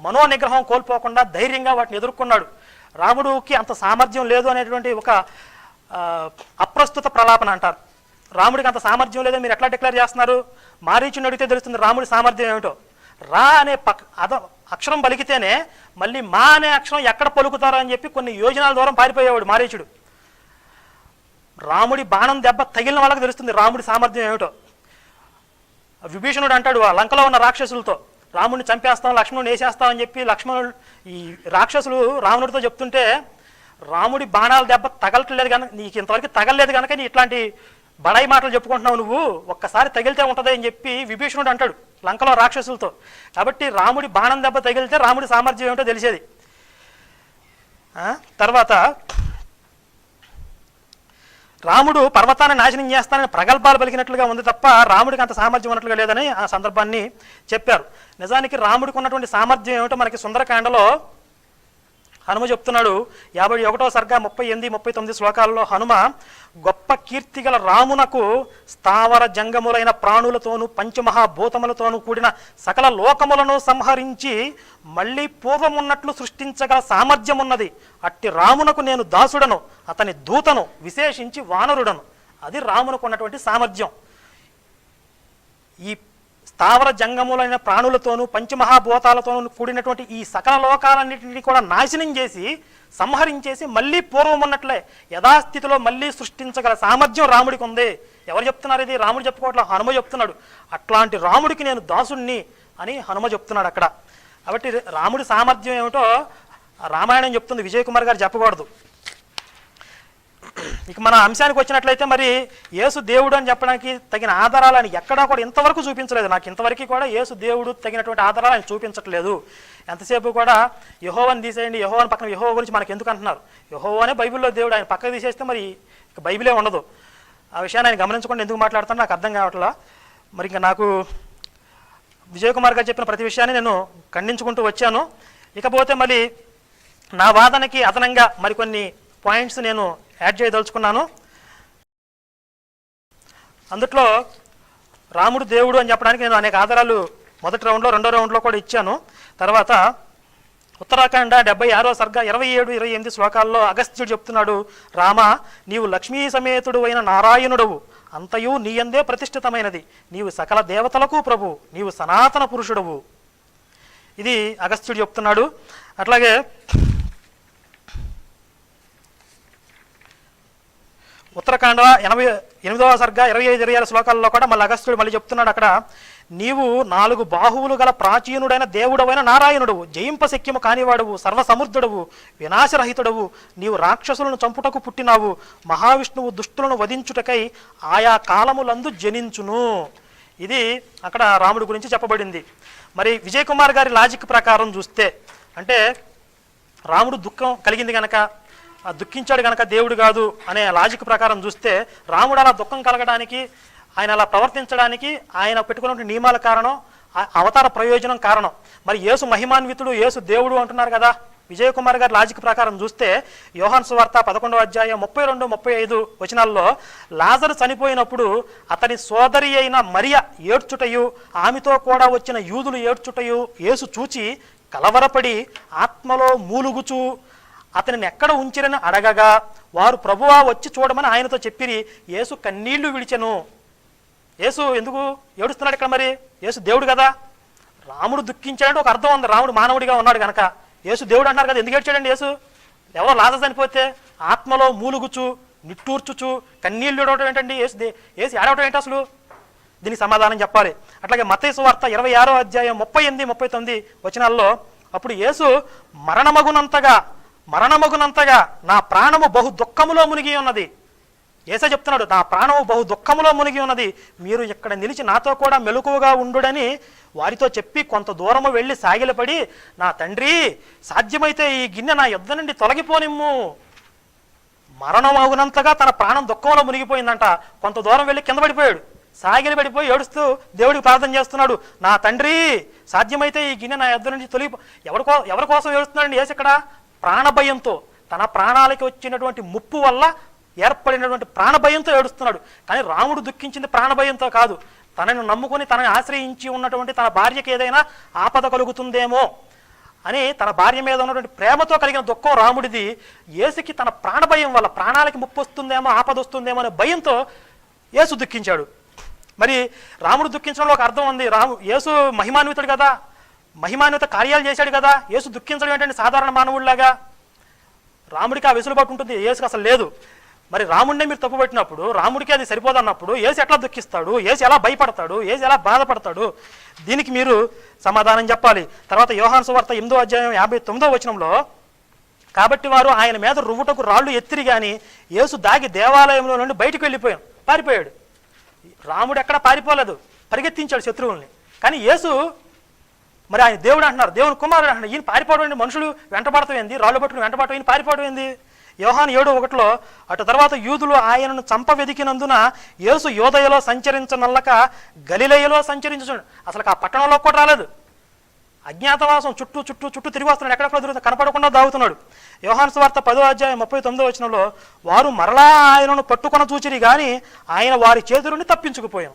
మనోనిగ్రహం కోల్పోకుండా ధైర్యంగా వాటిని ఎదుర్కొన్నాడు. రాముడికి అంత సామర్థ్యం లేదు అనేటువంటి ఒక అప్రస్తుత ప్రలాపన అంటారు. రాముడికి అంత సామర్థ్యం లేదని మీరు ఎట్లా డిక్లేర్ చేస్తున్నారు? మారీచుని అడిగితే తెలుస్తుంది రాముడి సామర్థ్యం ఏమిటో. రా అనే అక్షరం పలికితేనే మళ్ళీ మా అనే అక్షరం ఎక్కడ పలుకుతారో అని చెప్పి కొన్ని యోజనాల దూరం పారిపోయేవాడు మారీచుడు. రాముడి బాణం దెబ్బ తగిలిన వాళ్ళకి తెలుస్తుంది రాముడి సామర్థ్యం ఏమిటో. విభీషణుడు అంటాడు ఆ లంకలో ఉన్న రాక్షసులతో, రాముడిని చంపేస్తాం, లక్ష్మణుని వేసేస్తామని చెప్పి ఈ రాక్షసులు రావణుడితో చెప్తుంటే, రాముడి బాణాల దెబ్బ తగలట్లేదు కనుక, నీకు ఇంతవరకు తగలలేదు కనుక నీ ఇట్లాంటి బడాయి మాటలు చెప్పుకుంటున్నావు, నువ్వు ఒక్కసారి తగిలితే ఉంటుంది అని చెప్పి విభీషణుడు అంటాడు లంకలో రాక్షసులతో. కాబట్టి రాముడి బాణం దెబ్బ తగిలితే రాముడి సామర్థ్యం ఏమిటో తెలిసేది. తర్వాత రాముడు పర్వతాన్ని నాశనం చేస్తానని ప్రగల్భాలు పలికినట్లుగా ఉంది తప్ప రాముడికి అంత సామర్థ్యం ఉన్నట్లుగా లేదని ఆ సందర్భాన్ని చెప్పారు. నిజానికి రాముడికి ఉన్నటువంటి సామర్థ్యం ఏమిటో మనకి సుందరకాండలో హనుమ చెప్తున్నాడు. 51వ సర్గ 38, 39 శ్లోకాలలో హనుమ గొప్ప కీర్తి గల రామునకు స్థావర జంగములైన ప్రాణులతోనూ పంచమహాభూతములతోనూ కూడిన సకల లోకములను సంహరించి మళ్ళీ పూర్వమున్నట్లు సృష్టించగల సామర్థ్యం ఉన్నది. అట్టి రామునకు నేను దాసుడను, అతని దూతను, విశేషించి వానరుడను. అది రామునకు ఉన్నటువంటి సామర్థ్యం. ఈ స్థావర జంగములైన ప్రాణులతోనూ పంచమహాభూతాలతోనూ కూడినటువంటి ఈ సకల లోకాలన్నింటినీ కూడా నాశనం చేసి సంహరించేసి మళ్ళీ పూర్వం ఉన్నట్లే యథాస్థితిలో మళ్ళీ సృష్టించగల సామర్థ్యం రాముడికి ఉంది. ఎవరు చెప్తున్నారు ఇది? రాముడు చెప్పుకోవట్లా, హనుమ చెప్తున్నాడు. అట్లాంటి రాముడికి నేను దాసుణ్ణి అని హనుమ చెప్తున్నాడు అక్కడ. కాబట్టి రాముడి సామర్థ్యం ఏమిటో రామాయణం చెప్తుంది, విజయ్ కుమార్ గారు చెప్పకూడదు. ఇక మన అంశానికి వచ్చినట్లయితే మరి యేసు దేవుడు అని చెప్పడానికి తగిన ఆధారాలు ఆయన ఎక్కడా కూడా ఇంతవరకు చూపించలేదు. నాకు ఇంతవరకు కూడా యేసు దేవుడు తగినటువంటి ఆధారాలు ఆయన చూపించట్లేదు. ఎంతసేపు కూడా యెహోవాని తీసేయండి, యెహోవాని పక్కన యెహోవా గురించి మనకు ఎందుకు అంటున్నారు? యెహోవానే బైబిల్లో దేవుడు, ఆయన పక్కకు తీసేస్తే మరి ఇక బైబిలే ఉండదు. ఆ విషయాన్ని ఆయన గమనించకుండా ఎందుకు మాట్లాడుతాను నాకు అర్థం కావట్లా. మరి ఇంకా నాకు విజయ్ కుమార్ గారు చెప్పిన ప్రతి విషయాన్ని నేను ఖండించుకుంటూ వచ్చాను. ఇకపోతే మళ్ళీ నా వాదనకి అదనంగా మరికొన్ని పాయింట్స్ నేను యాడ్ చేయదలుచుకున్నాను. అందుట్లో రాముడు దేవుడు అని చెప్పడానికి నేను అనేక ఆధారాలు మొదటి రౌండ్లో, రెండో రౌండ్లో కూడా ఇచ్చాను. తర్వాత ఉత్తరాఖండ 76వ సర్గ 27-28 శ్లోకాల్లో అగస్త్యుడు చెప్తున్నాడు, రామ నీవు లక్ష్మీ సమేతుడు అయిన నారాయణుడవు, అంతయు నీయందే ప్రతిష్ఠితమైనది, నీవు సకల దేవతలకు ప్రభు, నీవు సనాతన పురుషుడవు. ఇది అగస్త్యుడు చెప్తున్నాడు. అట్లాగే ఉత్తరాఖండ 88వ సర్గ 25-26 శ్లోకాల్లో కూడా మళ్ళీ అగస్త్యుడు మళ్ళీ చెప్తున్నాడు అక్కడ, నీవు 4 బాహువులు గల ప్రాచీనుడైన దేవుడవైన నారాయణుడవు, జయింపశక్యము కానివాడవు, సర్వసమర్థుడవు, వినాశరహితుడవు, నీవు రాక్షసులను చంపుటకు పుట్టినావు, మహావిష్ణువు దుష్టులను వధించుటకై ఆయా కాలములందు జనించును. ఇది అక్కడ రాముడి గురించి చెప్పబడింది. మరి విజయ్ కుమార్ గారి లాజిక్ ప్రకారం చూస్తే, అంటే రాముడు దుఃఖం కలిగింది కనుక దుఃఖించాడు కనుక దేవుడు కాదు అనే లాజిక్ ప్రకారం చూస్తే, రాముడు అలా దుఃఖం కలగడానికి, ఆయన అలా ప్రవర్తించడానికి ఆయన పెట్టుకున్న నియమాల కారణం, అవతార ప్రయోజనం కారణం. మరి యేసు మహిమాన్వితుడు, యేసు దేవుడు అంటున్నారు కదా. విజయ్ కుమార్ గారి లాజిక్ ప్రకారం చూస్తే యోహాను సువార్త 11వ అధ్యాయం 32-35 వచనాల్లో లాజరు చనిపోయినప్పుడు అతని సోదరి అయిన మరియ ఏడ్చుటయు, ఆమెతో కూడా వచ్చిన యూదులు ఏడ్చుటయు యేసు చూచి కలవరపడి ఆత్మలో మూలుగుచు అతనిని ఎక్కడ ఉంచిరని అడగగా, వారు ప్రభువా వచ్చి చూడమని ఆయనతో చెప్పిరి. యేసు కన్నీళ్లు విడిచెను. యేసు ఎందుకు ఏడుస్తున్నాడు ఇక్కడ? మరి యేసు దేవుడు కదా. రాముడు దుఃఖించాడంటే ఒక అర్థం ఉంది, రాముడు మానవుడిగా ఉన్నాడు కనుక. యేసు దేవుడు అంటున్నారు కదా, ఎందుకు ఏడ్చాడండి యేసు? ఎవరో లాజరు చనిపోతే ఆత్మలో మూలుగుచు, నిట్టూర్చుచు, కన్నీళ్లు ఏడవటం ఏంటండి? యేసు ఏడవటం ఏంటి అసలు? దీనికి సమాధానం చెప్పాలి. అట్లాగే మత్తయి సువార్త 26వ అధ్యాయం 38-39 వచనాల్లో అప్పుడు యేసు మరణమగునంతగా నా ప్రాణము బహు దుఃఖములో మునిగి ఉన్నది. యేసే చెప్తున్నాడు, నా ప్రాణము బహు దుఃఖములో మునిగి ఉన్నది, మీరు ఇక్కడ నిలిచి నాతో కూడా మెలకువగా ఉండుడని వారితో చెప్పి కొంత దూరము వెళ్ళి సాగిలపడి, నా తండ్రి సాధ్యమైతే ఈ గిన్నె నా యొద్ద నుండి తొలగిపోనిమ్ము. మరణమగునంతగా తన ప్రాణం దుఃఖంలో మునిగిపోయిందంట. కొంత దూరం వెళ్ళి కింద పడిపోయాడు, సాగిలి పడిపోయి ఏడుస్తూ దేవుడికి ప్రార్థన చేస్తున్నాడు, నా తండ్రి సాధ్యమైతే ఈ గిన్నె నా యొద్ద నుంచి తొలగిపో. ఎవరి కోసం ఏడుస్తున్నాడండి యేసు ఇక్కడ? ప్రాణభయంతో, తన ప్రాణాలకి వచ్చినటువంటి ముప్పు వల్ల ఏర్పడినటువంటి ప్రాణభయంతో ఏడుస్తున్నాడు. కానీ రాముడు దుఃఖించింది ప్రాణభయంతో కాదు, తనను నమ్ముకొని తనని ఆశ్రయించి ఉన్నటువంటి తన భార్యకి ఏదైనా ఆపద కలుగుతుందేమో అని తన భార్య మీద ఉన్నటువంటి ప్రేమతో కలిగిన దుఃఖం రాముడిది. యేసుకి తన ప్రాణభయం వల్ల ప్రాణాలకి ముప్పు వస్తుందేమో, ఆపద వస్తుందేమో అనే భయంతో యేసు దుఃఖించాడు. మరి రాముడు దుఃఖించడంలో ఒక అర్థం ఉంది. యేసు మహిమాన్వితుడు కదా, మహిమాన్విత కార్యాలు చేశాడు కదా. యేసు దుఃఖించడం ఏంటంటే సాధారణ మానవుడిలాగా. రాముడికి ఆ వెసులుబాటు ఉంటుంది, యేసుకి అసలు లేదు. మరి రాముడినే మీరు తప్పుపట్టినప్పుడు, రాముడికి అది సరిపోదన్నప్పుడు యేసు ఎట్లా దుఃఖిస్తాడు? యేసు ఎలా భయపడతాడు? యేసు ఎలా బాధపడతాడు? దీనికి మీరు సమాధానం చెప్పాలి. తర్వాత యోహాను సువార్త 8వ అధ్యాయం 59వ వచనంలో, కాబట్టి వారు ఆయన మీద రువ్వుటకు రాళ్ళు ఎత్తిరి గాని యేసు దాగి దేవాలయంలో నుండి బయటకు పారిపోయాడు. రాముడు ఎక్కడ పారిపోలేదు, పరిగెత్తించాడు శత్రువుల్ని. కానీ యేసు మరి ఆయన దేవుడు అంటున్నారు, దేవుని కుమారుడు అంటున్నారు. ఈయన పారిపోవడం, మనుషులు వెంటబడతాం ఏంది? రాళ్ళు పట్టుకుని వెంటబడటం, ఈయన పారిపోవడం ఏంది? యోహాను 7:1 అటు తర్వాత యూదులు ఆయనను చంప వెదికినందున యేసు యోదయలో సంచరించనల్లక గలిలయలో సంచరించు. అసలు ఆ పట్టణంలో కూడా రాలేదు, అజ్ఞాతవాసం చుట్టూ తిరిగి వస్తున్నాడు, ఎక్కడెక్కడ దొరుకుతుంది కనపడకుండా దాగుతున్నాడు. యోహాను సువార్త 10వ అధ్యాయం 39వ వచనంలో, వారు మరలా ఆయనను పట్టుకొన చూచిరి గాని ఆయన వారి చేతుల నుండి తప్పించుకుపోయాం.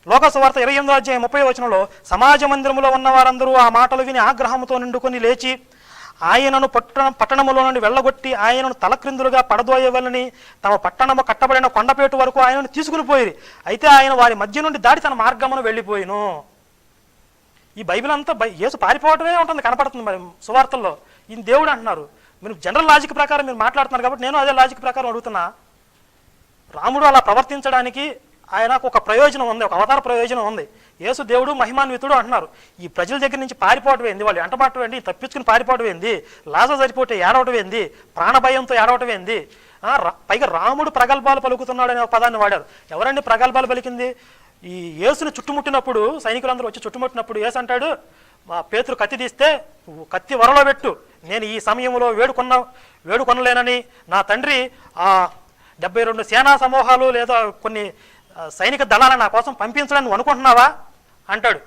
లోక సువార్త 28వ అధ్యాయం 30వ వచనంలో, సమాజ మందిరములో ఉన్న వారందరూ ఆ మాటలు విని ఆగ్రహంతో నిండుకొని లేచి ఆయనను పట్టణములో నుండి వెళ్ళగొట్టి ఆయనను తలక్రిందులుగా పడదోయవలని తమ పట్టణము కట్టబడిన కొండపేటు వరకు ఆయనను తీసుకుని పోయి, అయితే ఆయన వారి మధ్య నుండి దాడి తన మార్గమును వెళ్ళిపోయిను. ఈ బైబిల్ అంతా యేసు పారిపోవటమే ఉంటుంది, కనపడుతుంది మరి సువార్తల్లో. ఈయన దేవుడు అంటున్నారు. మీరు జనరల్ లాజిక్ ప్రకారం మీరు మాట్లాడుతున్నారు కాబట్టి నేను అదే లాజిక్ ప్రకారం అడుగుతున్నా. రాముడు అలా ప్రవర్తించడానికి ఆయనకు ఒక ప్రయోజనం ఉంది, ఒక అవతార ప్రయోజనం ఉంది. యేసు దేవుడు మహిమాన్వితుడు అంటున్నారు. ఈ ప్రజల దగ్గర నుంచి పారిపోవటం ఏంది, వాళ్ళు ఎంటబడటం ఏంది, తప్పించుకుని పారిపోవటం ఏంది, లాజరు చనిపోతే ఏడవటం ఏంది, ప్రాణభయంతో ఏడవటం ఏంది, పైగా రాముడు ప్రగల్భాలు పలుకుతున్నాడు అనే ఒక పదాన్ని వాడారు. ఎవరండి ప్రగల్భాలు పలికింది? ఈ యేసును చుట్టుముట్టినప్పుడు, సైనికులందరూ వచ్చి చుట్టుముట్టినప్పుడు యేసు అంటాడు, మా పేతురు కత్తి తీస్తే నువ్వు కత్తి వరలో పెట్టు, నేను ఈ సమయంలో వేడుకొనలేనని నా తండ్రి 72 సేనా సమూహాలు లేదా కొన్ని సైనిక దళాలను నా కోసం పంపించడానికి నువ్వు అనుకుంటున్నావా అంటాడు.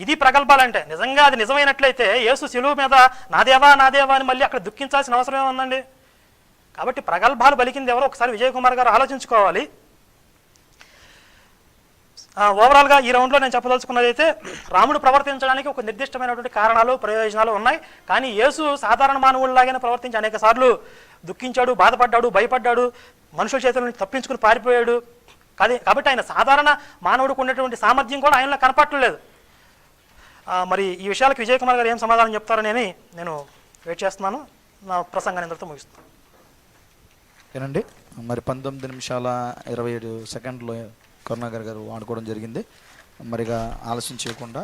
ఇది ప్రగల్భాలంటే. నిజంగా అది నిజమైనట్లయితే యేసు శిలువ మీద నాదేవా నాదేవా అని మళ్ళీ అక్కడ దుఃఖించాల్సిన అవసరం ఏముందండి? కాబట్టి ప్రగల్భాలు పలికింది ఎవరో ఒకసారి విజయ్ కుమార్ గారు ఆలోచించుకోవాలి. ఓవరాల్గా ఈ రౌండ్లో నేను చెప్పదలుచుకున్నది అయితే, రాముడు ప్రవర్తించడానికి ఒక నిర్దిష్టమైనటువంటి కారణాలు ప్రయోజనాలు ఉన్నాయి. కానీ యేసు సాధారణ మానవుడిలాగానే ప్రవర్తించి అనేక సార్లు దుఃఖించాడు, బాధపడ్డాడు, భయపడ్డాడు, మనుషుల చేతుల నుంచి తప్పించుకుని పారిపోయాడు. కాబట్టి ఆయన సాధారణ మానవుడికి ఉన్నటువంటి సామర్థ్యం కూడా ఆయనలో కనపట్టలేదు. మరి ఈ విషయాలకు విజయ్ కుమార్ గారు ఏం సమాధానం చెప్తారని నేను వెయిట్ చేస్తున్నాను. నా ప్రసంగాన్ని ఇంతటితో ముగిస్తాను. ఏనండి, మరి 19 నిమిషాల 27 సెకండ్లో కరుణాకర్ గారు ఆడుకోవడం జరిగింది. మరిగా ఆలస్యం చేయకుండా